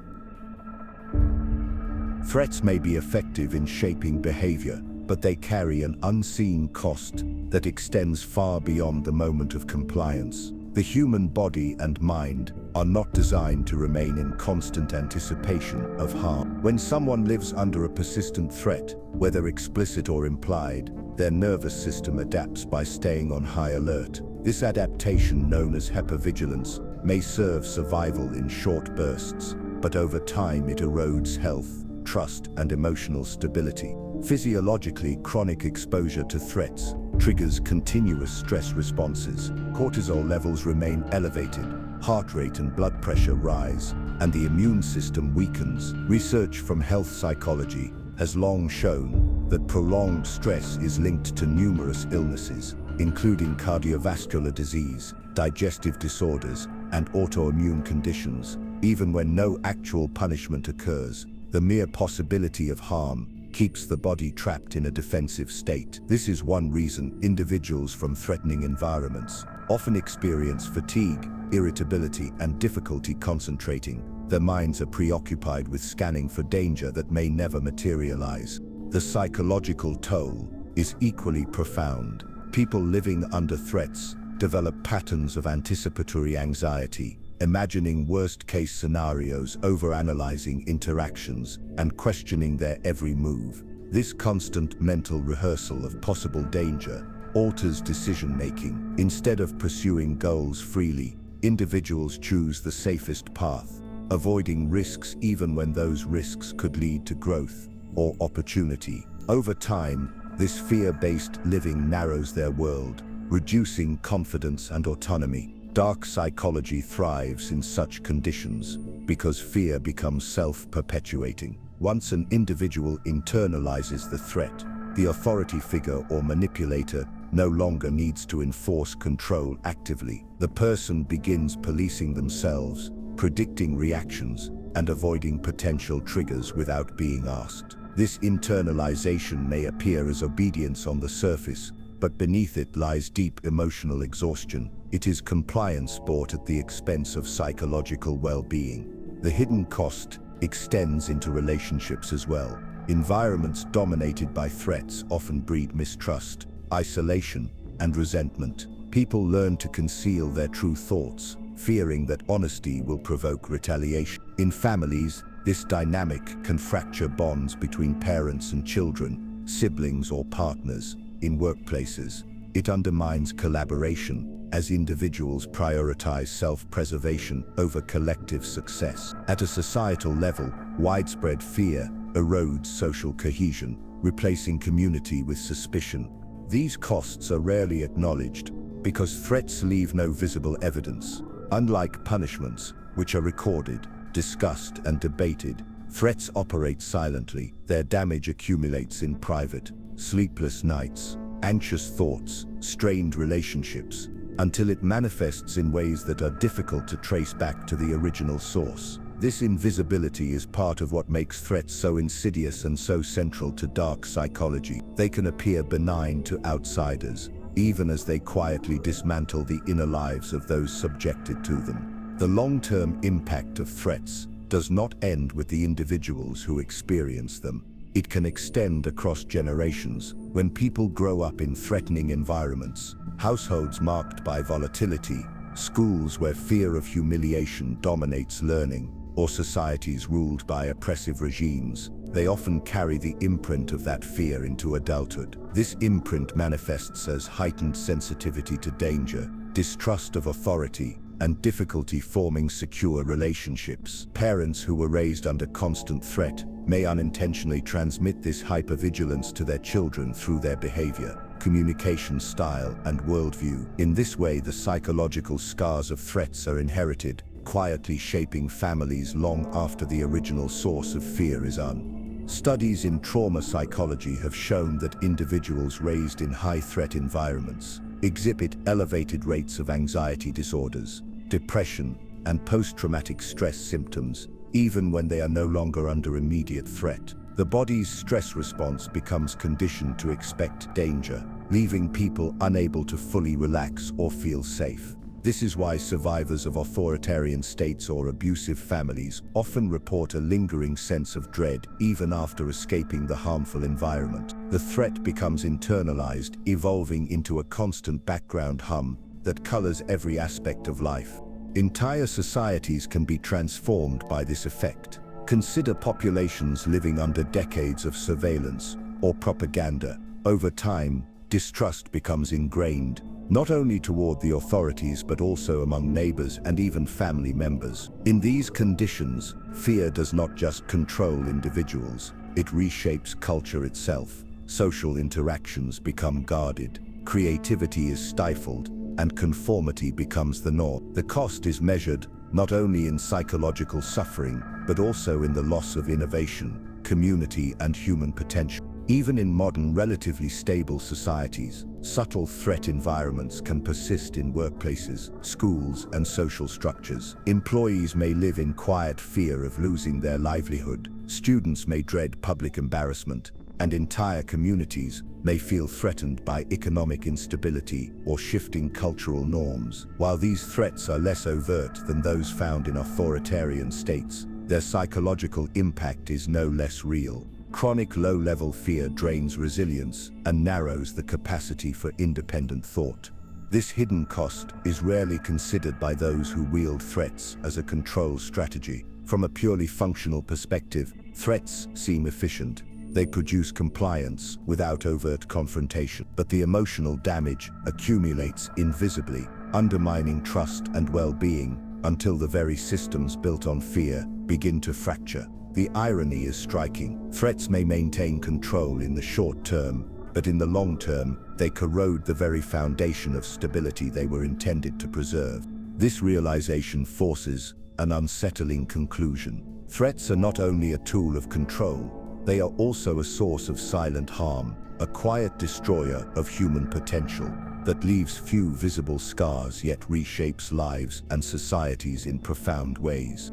Threats may be effective in shaping behavior, but they carry an unseen cost that extends far beyond the moment of compliance. The human body and mind are not designed to remain in constant anticipation of harm. When someone lives under a persistent threat, whether explicit or implied, their nervous system adapts by staying on high alert. This adaptation, known as hypervigilance, may serve survival in short bursts, but over time it erodes health, trust, and emotional stability. Physiologically, chronic exposure to threats triggers continuous stress responses. Cortisol levels remain elevated, heart rate and blood pressure rise, and the immune system weakens. Research from health psychology has long shown that prolonged stress is linked to numerous illnesses, including cardiovascular disease, digestive disorders, and autoimmune conditions. Even when no actual punishment occurs, the mere possibility of harm keeps the body trapped in a defensive state. This is one reason individuals from threatening environments often experience fatigue, irritability, and difficulty concentrating. Their minds are preoccupied with scanning for danger that may never materialize. The psychological toll is equally profound. People living under threats develop patterns of anticipatory anxiety, imagining worst-case scenarios, overanalyzing interactions, and questioning their every move. This constant mental rehearsal of possible danger alters decision-making. Instead of pursuing goals freely, individuals choose the safest path, avoiding risks even when those risks could lead to growth or opportunity. Over time, this fear-based living narrows their world, reducing confidence and autonomy. Dark psychology thrives in such conditions because fear becomes self-perpetuating. Once an individual internalizes the threat, the authority figure or manipulator no longer needs to enforce control actively. The person begins policing themselves, predicting reactions, and avoiding potential triggers without being asked. This internalization may appear as obedience on the surface, but beneath it lies deep emotional exhaustion. It is compliance bought at the expense of psychological well-being. The hidden cost extends into relationships as well. Environments dominated by threats often breed mistrust, isolation, and resentment. People learn to conceal their true thoughts, fearing that honesty will provoke retaliation. In families, this dynamic can fracture bonds between parents and children, siblings or partners. In workplaces, it undermines collaboration as individuals prioritize self-preservation over collective success. At a societal level, widespread fear erodes social cohesion, replacing community with suspicion. These costs are rarely acknowledged because threats leave no visible evidence. Unlike punishments, which are recorded, discussed, and debated, threats operate silently. Their damage accumulates in private. Sleepless nights, anxious thoughts, strained relationships, until it manifests in ways that are difficult to trace back to the original source. This invisibility is part of what makes threats so insidious and so central to dark psychology. They can appear benign to outsiders, even as they quietly dismantle the inner lives of those subjected to them. The long-term impact of threats does not end with the individuals who experience them. It can extend across generations. When people grow up in threatening environments, households marked by volatility, schools where fear of humiliation dominates learning, or societies ruled by oppressive regimes, they often carry the imprint of that fear into adulthood. This imprint manifests as heightened sensitivity to danger, distrust of authority, and difficulty forming secure relationships. Parents who were raised under constant threat may unintentionally transmit this hypervigilance to their children through their behavior, communication style, and worldview. In this way, the psychological scars of threats are inherited, quietly shaping families long after the original source of fear is gone. Studies in trauma psychology have shown that individuals raised in high-threat environments exhibit elevated rates of anxiety disorders, depression, and post-traumatic stress symptoms, even when they are no longer under immediate threat. The body's stress response becomes conditioned to expect danger, leaving people unable to fully relax or feel safe. This is why survivors of authoritarian states or abusive families often report a lingering sense of dread even after escaping the harmful environment. The threat becomes internalized, evolving into a constant background hum that colors every aspect of life. Entire societies can be transformed by this effect. Consider populations living under decades of surveillance or propaganda. Over time, distrust becomes ingrained, not only toward the authorities but also among neighbors and even family members. In these conditions, fear does not just control individuals, it reshapes culture itself. Social interactions become guarded, creativity is stifled, and conformity becomes the norm. The cost is measured not only in psychological suffering, but also in the loss of innovation, community, and human potential. Even in modern, relatively stable societies, subtle threat environments can persist in workplaces, schools, and social structures. Employees may live in quiet fear of losing their livelihood, students may dread public embarrassment, and entire communities may feel threatened by economic instability or shifting cultural norms. While these threats are less overt than those found in authoritarian states, their psychological impact is no less real. Chronic low-level fear drains resilience and narrows the capacity for independent thought. This hidden cost is rarely considered by those who wield threats as a control strategy. From a purely functional perspective, threats seem efficient. They produce compliance without overt confrontation, but the emotional damage accumulates invisibly, undermining trust and well-being until the very systems built on fear begin to fracture. The irony is striking. Threats may maintain control in the short term, but in the long term, they corrode the very foundation of stability they were intended to preserve. This realization forces an unsettling conclusion. Threats are not only a tool of control, they are also a source of silent harm, a quiet destroyer of human potential that leaves few visible scars yet reshapes lives and societies in profound ways.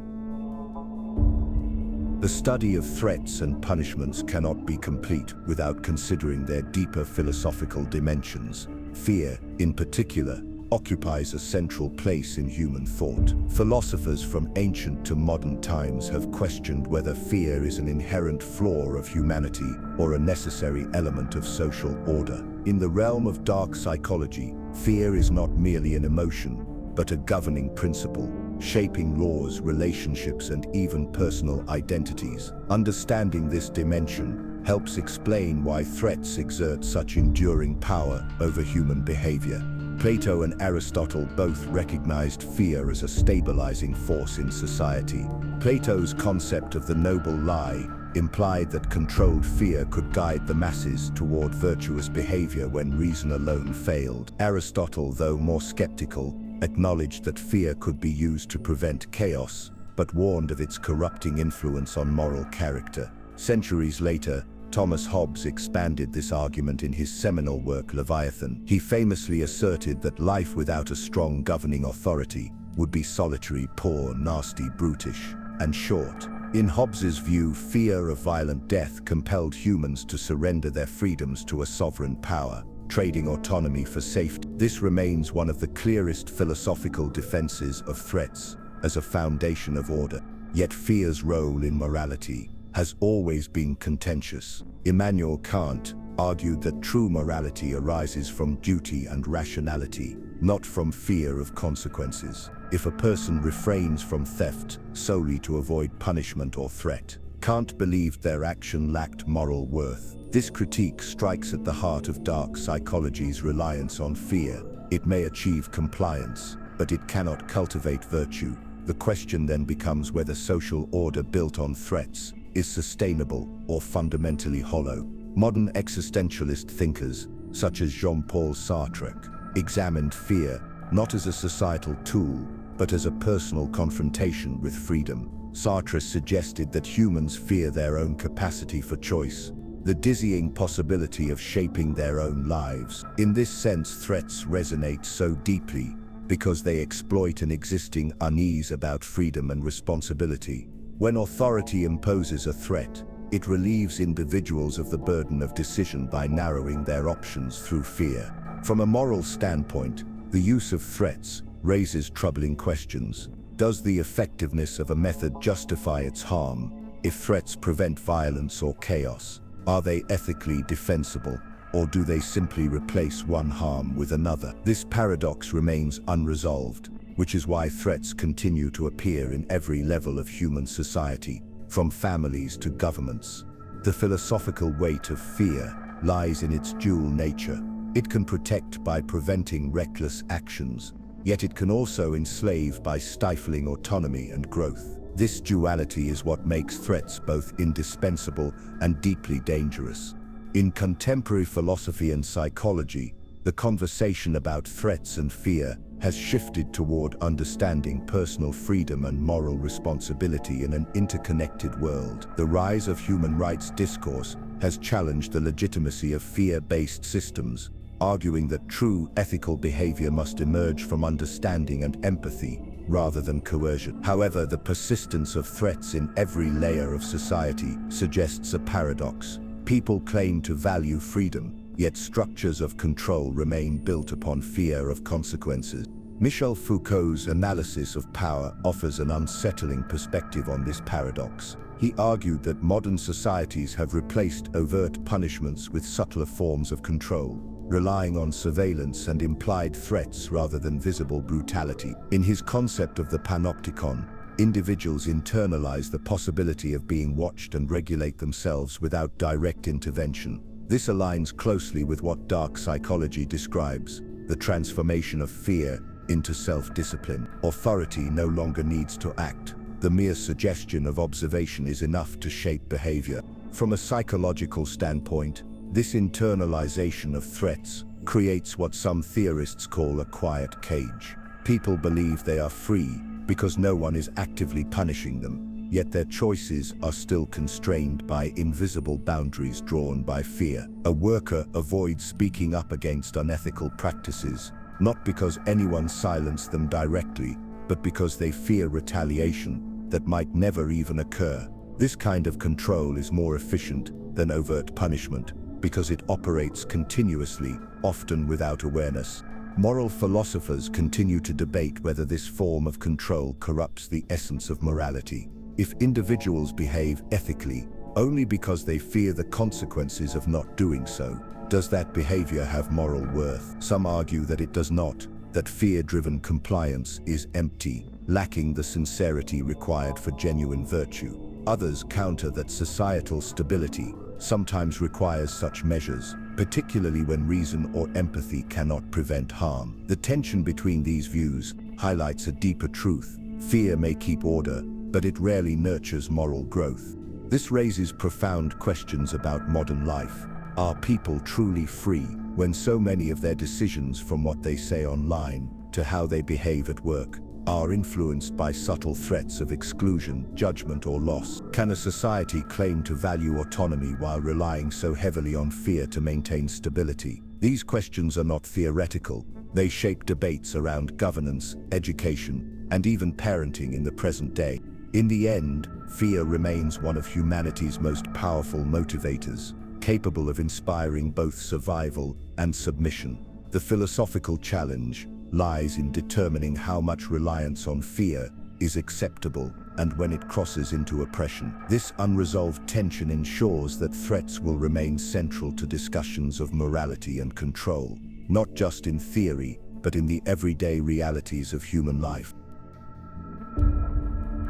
The study of threats and punishments cannot be complete without considering their deeper philosophical dimensions. Fear, in particular, occupies a central place in human thought. Philosophers from ancient to modern times have questioned whether fear is an inherent flaw of humanity or a necessary element of social order. In the realm of dark psychology, fear is not merely an emotion, but a governing principle, shaping laws, relationships, and even personal identities. Understanding this dimension helps explain why threats exert such enduring power over human behavior. Plato and Aristotle both recognized fear as a stabilizing force in society. Plato's concept of the noble lie implied that controlled fear could guide the masses toward virtuous behavior when reason alone failed. Aristotle, though more skeptical, acknowledged that fear could be used to prevent chaos, but warned of its corrupting influence on moral character. Centuries later, Thomas Hobbes expanded this argument in his seminal work Leviathan. He famously asserted that life without a strong governing authority would be solitary, poor, nasty, brutish, and short. In Hobbes's view, fear of violent death compelled humans to surrender their freedoms to a sovereign power, trading autonomy for safety. This remains one of the clearest philosophical defenses of threats as a foundation of order. Yet fear's role in morality has always been contentious. Immanuel Kant argued that true morality arises from duty and rationality, not from fear of consequences. If a person refrains from theft solely to avoid punishment or threat, Kant believed their action lacked moral worth. This critique strikes at the heart of dark psychology's reliance on fear. It may achieve compliance, but it cannot cultivate virtue. The question then becomes whether social order built on threats is sustainable or fundamentally hollow. Modern existentialist thinkers, such as Jean-Paul Sartre, examined fear not as a societal tool, but as a personal confrontation with freedom. Sartre suggested that humans fear their own capacity for choice, the dizzying possibility of shaping their own lives. In this sense, threats resonate so deeply because they exploit an existing unease about freedom and responsibility. When authority imposes a threat, it relieves individuals of the burden of decision by narrowing their options through fear. From a moral standpoint, the use of threats raises troubling questions. Does the effectiveness of a method justify its harm? If threats prevent violence or chaos, are they ethically defensible, or do they simply replace one harm with another? This paradox remains unresolved, which is why threats continue to appear in every level of human society, from families to governments. The philosophical weight of fear lies in its dual nature. It can protect by preventing reckless actions, yet it can also enslave by stifling autonomy and growth. This duality is what makes threats both indispensable and deeply dangerous. In contemporary philosophy and psychology, the conversation about threats and fear has shifted toward understanding personal freedom and moral responsibility in an interconnected world. The rise of human rights discourse has challenged the legitimacy of fear-based systems, arguing that true ethical behavior must emerge from understanding and empathy rather than coercion. However, the persistence of threats in every layer of society suggests a paradox. People claim to value freedom, yet structures of control remain built upon fear of consequences. Michel Foucault's analysis of power offers an unsettling perspective on this paradox. He argued that modern societies have replaced overt punishments with subtler forms of control. relying on surveillance and implied threats rather than visible brutality. In his concept of the panopticon, individuals internalize the possibility of being watched and regulate themselves without direct intervention. This aligns closely with what dark psychology describes, the transformation of fear into self-discipline. Authority no longer needs to act. The mere suggestion of observation is enough to shape behavior. From a psychological standpoint, this internalization of threats creates what some theorists call a quiet cage. People believe they are free because no one is actively punishing them, yet their choices are still constrained by invisible boundaries drawn by fear. A worker avoids speaking up against unethical practices, not because anyone silenced them directly, but because they fear retaliation that might never even occur. This kind of control is more efficient than overt punishment because it operates continuously, often without awareness. Moral philosophers continue to debate whether this form of control corrupts the essence of morality. If individuals behave ethically only because they fear the consequences of not doing so, does that behavior have moral worth? Some argue that it does not, that fear-driven compliance is empty, lacking the sincerity required for genuine virtue. Others counter that societal stability sometimes requires such measures, particularly when reason or empathy cannot prevent harm. The tension between these views highlights a deeper truth. Fear may keep order, but it rarely nurtures moral growth. This raises profound questions about modern life. Are people truly free when so many of their decisions, from what they say online to how they behave at work, are influenced by subtle threats of exclusion, judgment, or loss? Can a society claim to value autonomy while relying so heavily on fear to maintain stability? These questions are not theoretical. They shape debates around governance, education, and even parenting in the present day. In the end, fear remains one of humanity's most powerful motivators, capable of inspiring both survival and submission. The philosophical challenge lies in determining how much reliance on fear is acceptable and when it crosses into oppression. This unresolved tension ensures that threats will remain central to discussions of morality and control, not just in theory, but in the everyday realities of human life.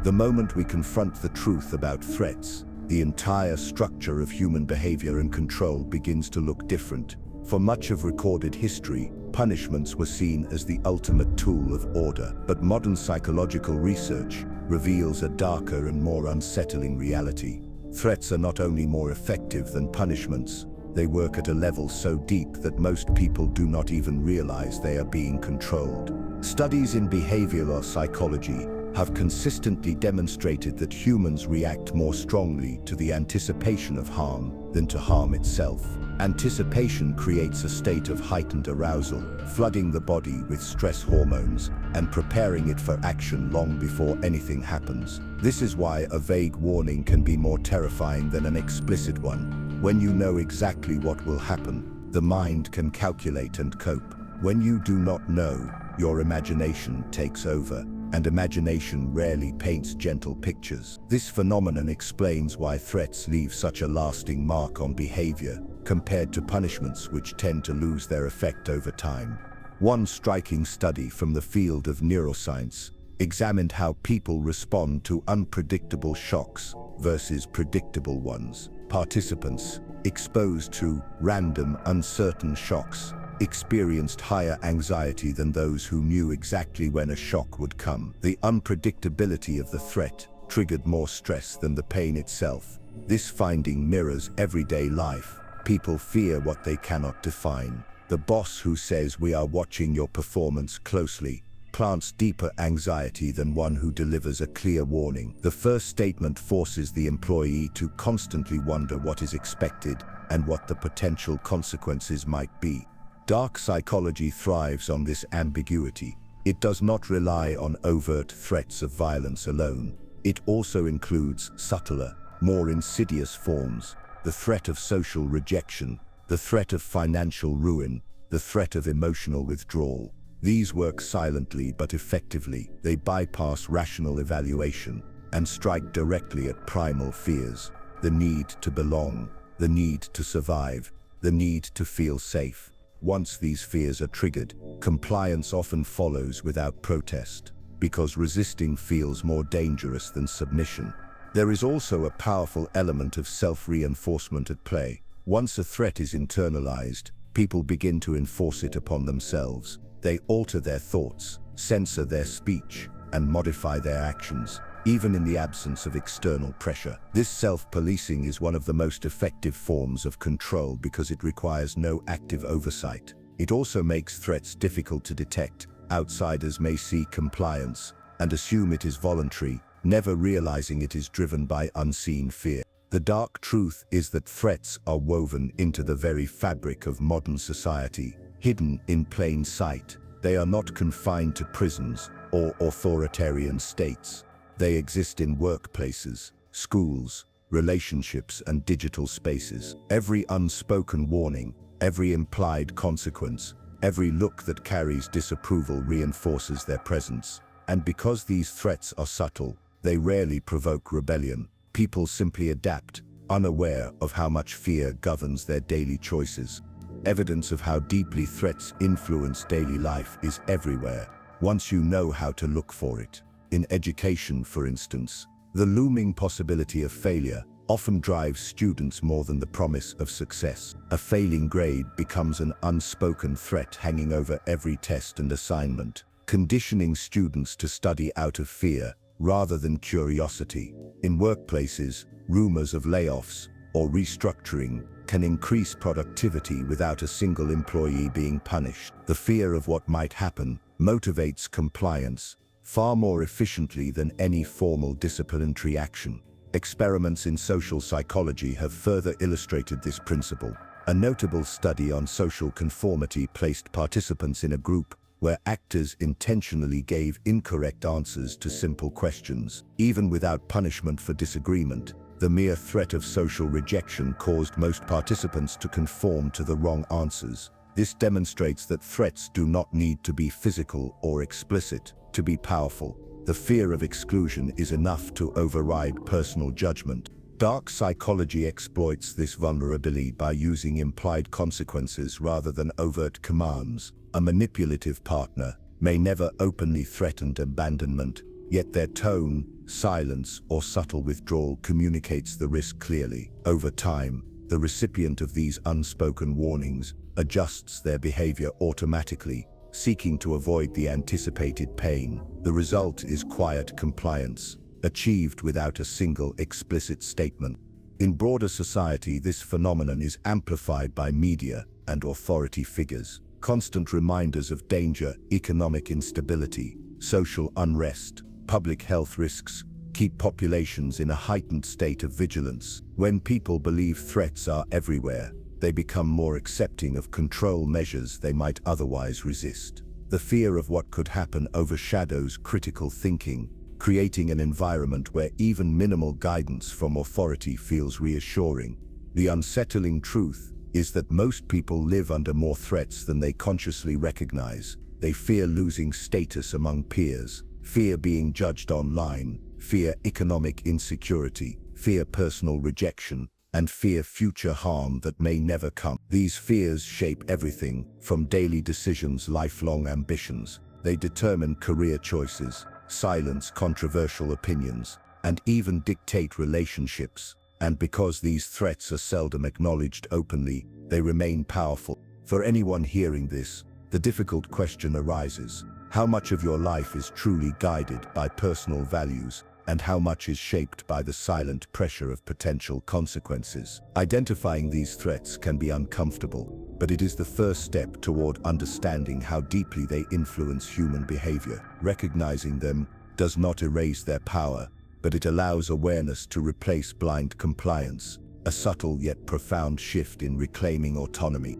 The moment we confront the truth about threats, the entire structure of human behavior and control begins to look different. For much of recorded history, punishments were seen as the ultimate tool of order, but modern psychological research reveals a darker and more unsettling reality. Threats are not only more effective than punishments, they work at a level so deep that most people do not even realize they are being controlled. Studies in behavioral psychology have consistently demonstrated that humans react more strongly to the anticipation of harm than to harm itself. Anticipation creates a state of heightened arousal, flooding the body with stress hormones and preparing it for action long before anything happens. This is why a vague warning can be more terrifying than an explicit one. When you know exactly what will happen, the mind can calculate and cope. When you do not know, your imagination takes over, and imagination rarely paints gentle pictures. This phenomenon explains why threats leave such a lasting mark on behavior, compared to punishments which tend to lose their effect over time. One striking study from the field of neuroscience examined how people respond to unpredictable shocks versus predictable ones. Participants exposed to random, uncertain shocks experienced higher anxiety than those who knew exactly when a shock would come. The unpredictability of the threat triggered more stress than the pain itself. This finding mirrors everyday life. People fear what they cannot define. The boss who says "we are watching your performance closely" plants deeper anxiety than one who delivers a clear warning. The first statement forces the employee to constantly wonder what is expected and what the potential consequences might be. Dark psychology thrives on this ambiguity. It does not rely on overt threats of violence alone. It also includes subtler, more insidious forms: the threat of social rejection, the threat of financial ruin, the threat of emotional withdrawal. These work silently but effectively. They bypass rational evaluation and strike directly at primal fears: the need to belong, the need to survive, the need to feel safe. Once these fears are triggered, compliance often follows without protest, because resisting feels more dangerous than submission. There is also a powerful element of self-reinforcement at play. Once a threat is internalized, people begin to enforce it upon themselves. They alter their thoughts, censor their speech, and modify their actions, even in the absence of external pressure. This self-policing is one of the most effective forms of control because it requires no active oversight. It also makes threats difficult to detect. Outsiders may see compliance and assume it is voluntary, never realizing it is driven by unseen fear. The dark truth is that threats are woven into the very fabric of modern society, hidden in plain sight. They are not confined to prisons or authoritarian states. They exist in workplaces, schools, relationships, and digital spaces. Every unspoken warning, every implied consequence, every look that carries disapproval reinforces their presence. And because these threats are subtle, they rarely provoke rebellion. People simply adapt, unaware of how much fear governs their daily choices. Evidence of how deeply threats influence daily life is everywhere, once you know how to look for it. In education, for instance, the looming possibility of failure often drives students more than the promise of success. A failing grade becomes an unspoken threat hanging over every test and assignment, conditioning students to study out of fear rather than curiosity. In workplaces, rumors of layoffs or restructuring can increase productivity without a single employee being punished. The fear of what might happen motivates compliance far more efficiently than any formal disciplinary action. Experiments in social psychology have further illustrated this principle. A notable study on social conformity placed participants in a group where actors intentionally gave incorrect answers to simple questions. Even without punishment for disagreement, the mere threat of social rejection caused most participants to conform to the wrong answers. This demonstrates that threats do not need to be physical or explicit to be powerful. The fear of exclusion is enough to override personal judgment. Dark psychology exploits this vulnerability by using implied consequences rather than overt commands. A manipulative partner may never openly threaten abandonment, yet their tone, silence, or subtle withdrawal communicates the risk clearly. Over time, the recipient of these unspoken warnings adjusts their behavior automatically, seeking to avoid the anticipated pain. The result is quiet compliance, achieved without a single explicit statement. In broader society, this phenomenon is amplified by media and authority figures. Constant reminders of danger, economic instability, social unrest, public health risks keep populations in a heightened state of vigilance. When people believe threats are everywhere, they become more accepting of control measures they might otherwise resist. The fear of what could happen overshadows critical thinking, creating an environment where even minimal guidance from authority feels reassuring. The unsettling truth is that most people live under more threats than they consciously recognize. They fear losing status among peers, fear being judged online, fear economic insecurity, fear personal rejection, and fear future harm that may never come. These fears shape everything from daily decisions, lifelong ambitions. They determine career choices, silence controversial opinions, and even dictate relationships. And because these threats are seldom acknowledged openly, they remain powerful. For anyone hearing this, the difficult question arises: how much of your life is truly guided by personal values, and how much is shaped by the silent pressure of potential consequences? Identifying these threats can be uncomfortable, but it is the first step toward understanding how deeply they influence human behavior. Recognizing them does not erase their power, but it allows awareness to replace blind compliance, a subtle yet profound shift in reclaiming autonomy.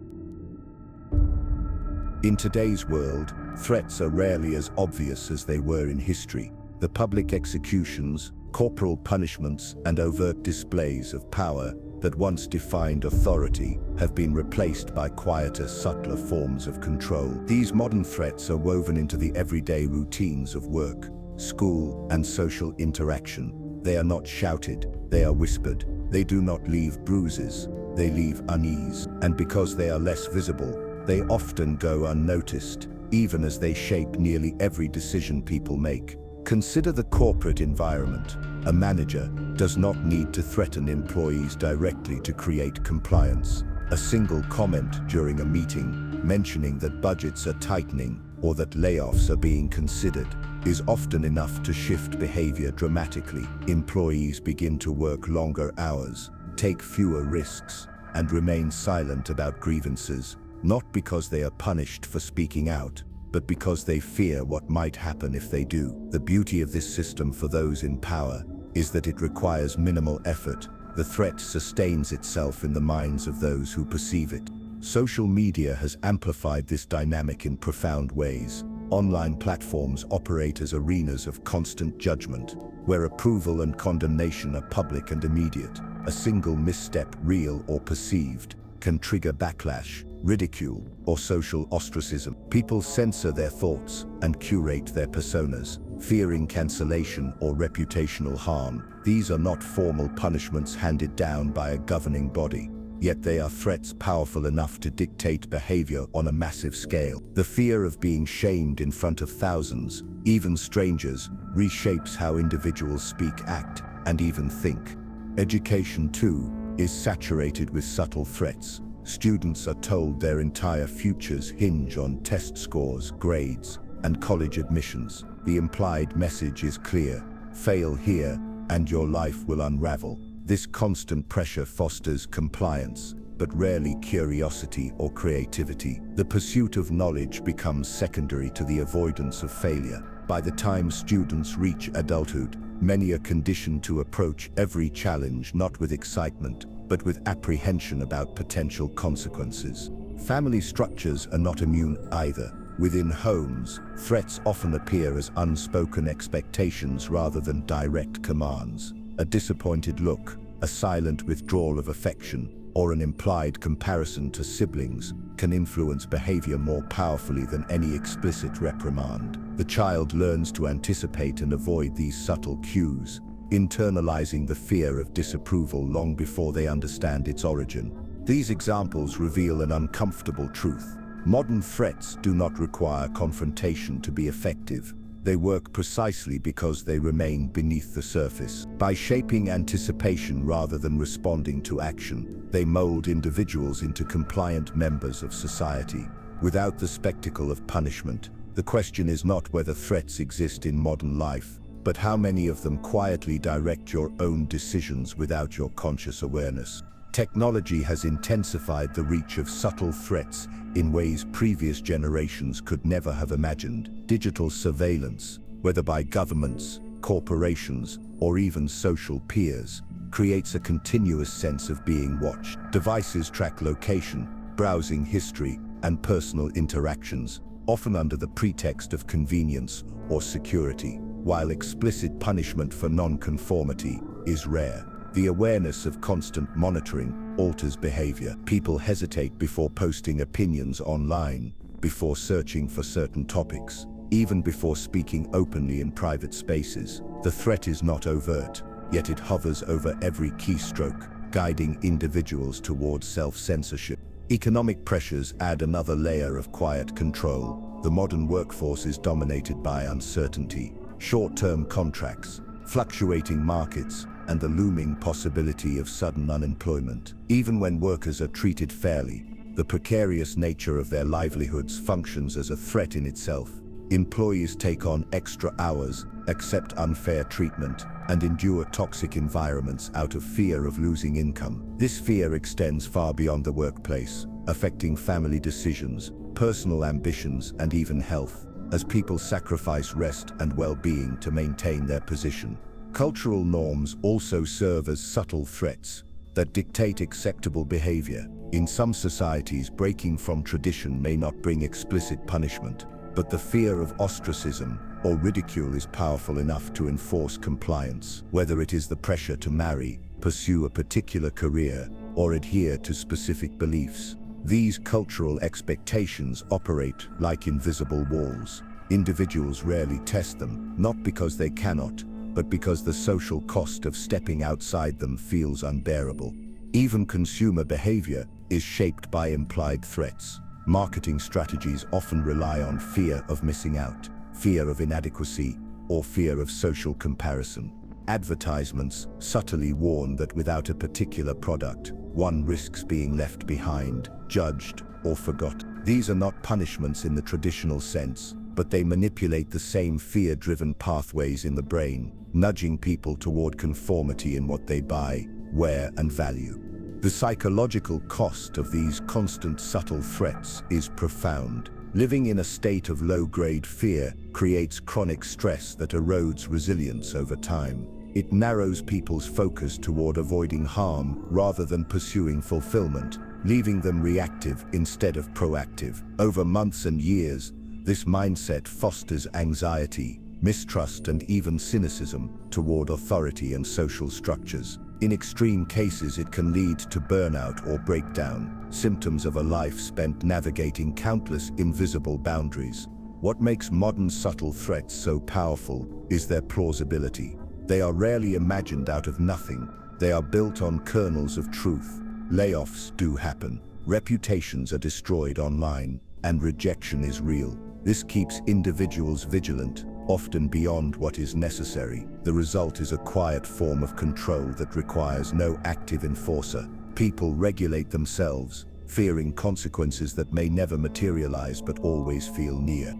In today's world, threats are rarely as obvious as they were in history. The public executions, corporal punishments, and overt displays of power that once defined authority have been replaced by quieter, subtler forms of control. These modern threats are woven into the everyday routines of work, school, and social interaction. They are not shouted, they are whispered. They do not leave bruises, they leave unease. And because they are less visible, they often go unnoticed, even as they shape nearly every decision people make. Consider the corporate environment. A manager does not need to threaten employees directly to create compliance. A single comment during a meeting, mentioning that budgets are tightening or that layoffs are being considered, is often enough to shift behavior dramatically. Employees begin to work longer hours, take fewer risks, and remain silent about grievances, not because they are punished for speaking out, but because they fear what might happen if they do. The beauty of this system for those in power is that it requires minimal effort. The threat sustains itself in the minds of those who perceive it. Social media has amplified this dynamic in profound ways. Online platforms operate as arenas of constant judgment, where approval and condemnation are public and immediate. A single misstep, real or perceived, can trigger backlash, ridicule, or social ostracism. People censor their thoughts and curate their personas, fearing cancellation or reputational harm. These are not formal punishments handed down by a governing body, yet they are threats powerful enough to dictate behavior on a massive scale. The fear of being shamed in front of thousands, even strangers, reshapes how individuals speak, act, and even think. Education, too, is saturated with subtle threats. Students are told their entire futures hinge on test scores, grades, and college admissions. The implied message is clear: fail here, and your life will unravel. This constant pressure fosters compliance, but rarely curiosity or creativity. The pursuit of knowledge becomes secondary to the avoidance of failure. By the time students reach adulthood, many are conditioned to approach every challenge not with excitement, but with apprehension about potential consequences. Family structures are not immune either. Within homes, threats often appear as unspoken expectations rather than direct commands. A disappointed look, a silent withdrawal of affection, or an implied comparison to siblings can influence behavior more powerfully than any explicit reprimand. The child learns to anticipate and avoid these subtle cues, internalizing the fear of disapproval long before they understand its origin. These examples reveal an uncomfortable truth. Modern threats do not require confrontation to be effective. They work precisely because they remain beneath the surface. By shaping anticipation rather than responding to action, they mold individuals into compliant members of society. Without the spectacle of punishment, the question is not whether threats exist in modern life, but how many of them quietly direct your own decisions without your conscious awareness. Technology has intensified the reach of subtle threats in ways previous generations could never have imagined. Digital surveillance, whether by governments, corporations, or even social peers, creates a continuous sense of being watched. Devices track location, browsing history, and personal interactions, often under the pretext of convenience or security, while explicit punishment for non-conformity is rare. The awareness of constant monitoring alters behavior. People hesitate before posting opinions online, before searching for certain topics, even before speaking openly in private spaces. The threat is not overt, yet it hovers over every keystroke, guiding individuals towards self-censorship. Economic pressures add another layer of quiet control. The modern workforce is dominated by uncertainty, short-term contracts, fluctuating markets, and the looming possibility of sudden unemployment. Even when workers are treated fairly, the precarious nature of their livelihoods functions as a threat in itself. Employees take on extra hours, accept unfair treatment, and endure toxic environments out of fear of losing income. This fear extends far beyond the workplace, affecting family decisions, personal ambitions, and even health, as people sacrifice rest and well-being to maintain their position. Cultural norms also serve as subtle threats that dictate acceptable behavior. In some societies, breaking from tradition may not bring explicit punishment, but the fear of ostracism or ridicule is powerful enough to enforce compliance. Whether it is the pressure to marry, pursue a particular career, or adhere to specific beliefs, these cultural expectations operate like invisible walls. Individuals rarely test them, not because they cannot, but because the social cost of stepping outside them feels unbearable. Even consumer behavior is shaped by implied threats. Marketing strategies often rely on fear of missing out, fear of inadequacy, or fear of social comparison. Advertisements subtly warn that without a particular product, one risks being left behind, judged, or forgotten. These are not punishments in the traditional sense, but they manipulate the same fear-driven pathways in the brain, nudging people toward conformity in what they buy, wear, and value. The psychological cost of these constant subtle threats is profound. Living in a state of low-grade fear creates chronic stress that erodes resilience over time. It narrows people's focus toward avoiding harm rather than pursuing fulfillment, leaving them reactive instead of proactive. Over months and years, this mindset fosters anxiety, mistrust, and even cynicism toward authority and social structures. In extreme cases, it can lead to burnout or breakdown, symptoms of a life spent navigating countless invisible boundaries. What makes modern subtle threats so powerful is their plausibility. They are rarely imagined out of nothing. They are built on kernels of truth. Layoffs do happen, reputations are destroyed online, and rejection is real. This keeps individuals vigilant, often beyond what is necessary. The result is a quiet form of control that requires no active enforcer. People regulate themselves, fearing consequences that may never materialize but always feel near.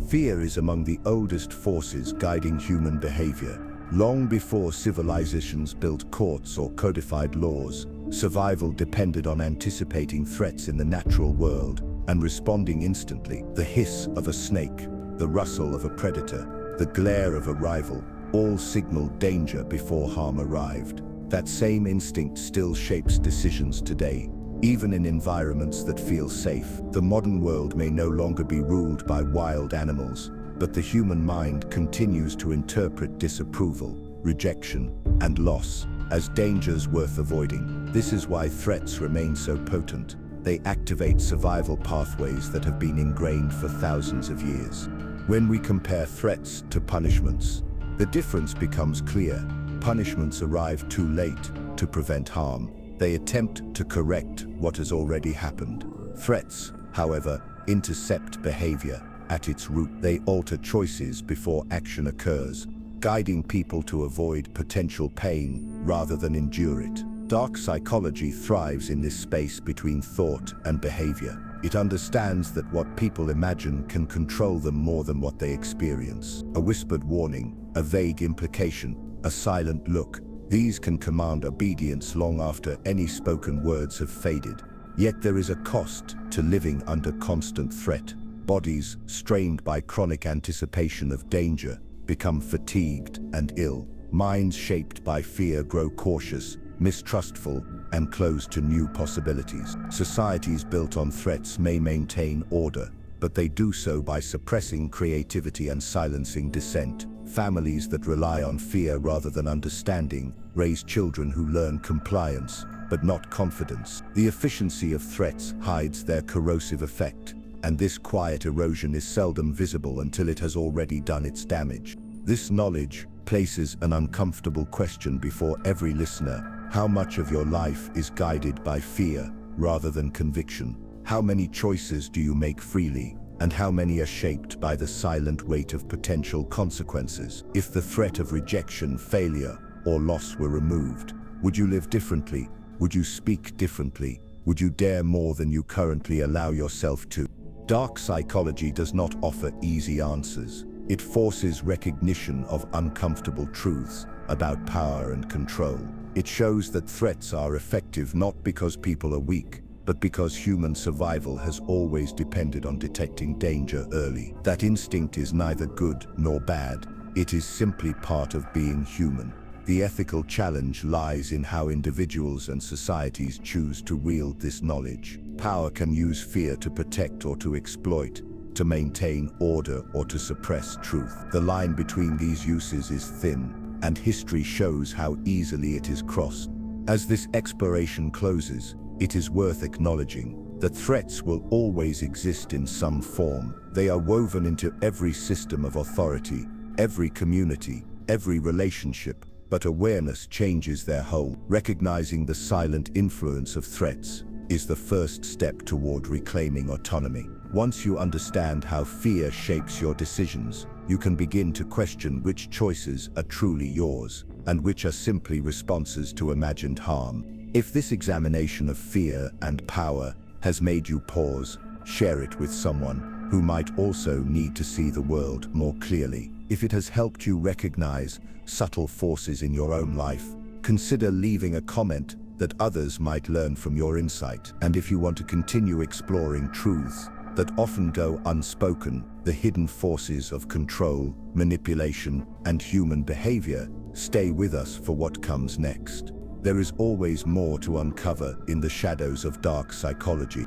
Fear is among the oldest forces guiding human behavior. Long before civilizations built courts or codified laws, survival depended on anticipating threats in the natural world and responding instantly. The hiss of a snake, the rustle of a predator, the glare of a rival, all signaled danger before harm arrived. That same instinct still shapes decisions today, even in environments that feel safe. The modern world may no longer be ruled by wild animals, but the human mind continues to interpret disapproval, rejection, and loss as dangers worth avoiding. This is why threats remain so potent. They activate survival pathways that have been ingrained for thousands of years. When we compare threats to punishments, the difference becomes clear. Punishments arrive too late to prevent harm. They attempt to correct what has already happened. Threats, however, intercept behavior. At its root, they alter choices before action occurs, guiding people to avoid potential pain rather than endure it. Dark psychology thrives in this space between thought and behavior. It understands that what people imagine can control them more than what they experience. A whispered warning, a vague implication, a silent look, these can command obedience long after any spoken words have faded. Yet there is a cost to living under constant threat. Bodies, strained by chronic anticipation of danger, become fatigued and ill. Minds shaped by fear grow cautious, mistrustful, and closed to new possibilities. Societies built on threats may maintain order, but they do so by suppressing creativity and silencing dissent. Families that rely on fear rather than understanding raise children who learn compliance, but not confidence. The efficiency of threats hides their corrosive effect, and this quiet erosion is seldom visible until it has already done its damage. This knowledge places an uncomfortable question before every listener. How much of your life is guided by fear rather than conviction? How many choices do you make freely, and how many are shaped by the silent weight of potential consequences? If the threat of rejection, failure, or loss were removed, would you live differently? Would you speak differently? Would you dare more than you currently allow yourself to? Dark psychology does not offer easy answers. It forces recognition of uncomfortable truths about power and control. It shows that threats are effective not because people are weak, but because human survival has always depended on detecting danger early. That instinct is neither good nor bad. It is simply part of being human. The ethical challenge lies in how individuals and societies choose to wield this knowledge. Power can use fear to protect or to exploit, to maintain order or to suppress truth. The line between these uses is thin, and history shows how easily it is crossed. As this exploration closes, it is worth acknowledging that threats will always exist in some form. They are woven into every system of authority, every community, every relationship, but awareness changes their whole. Recognizing the silent influence of threats is the first step toward reclaiming autonomy. Once you understand how fear shapes your decisions, you can begin to question which choices are truly yours and which are simply responses to imagined harm. If this examination of fear and power has made you pause, share it with someone who might also need to see the world more clearly. If it has helped you recognize subtle forces in your own life, consider leaving a comment that others might learn from your insight. And if you want to continue exploring truths that often go unspoken, the hidden forces of control, manipulation, and human behavior, stay with us for what comes next. There is always more to uncover in the shadows of dark psychology.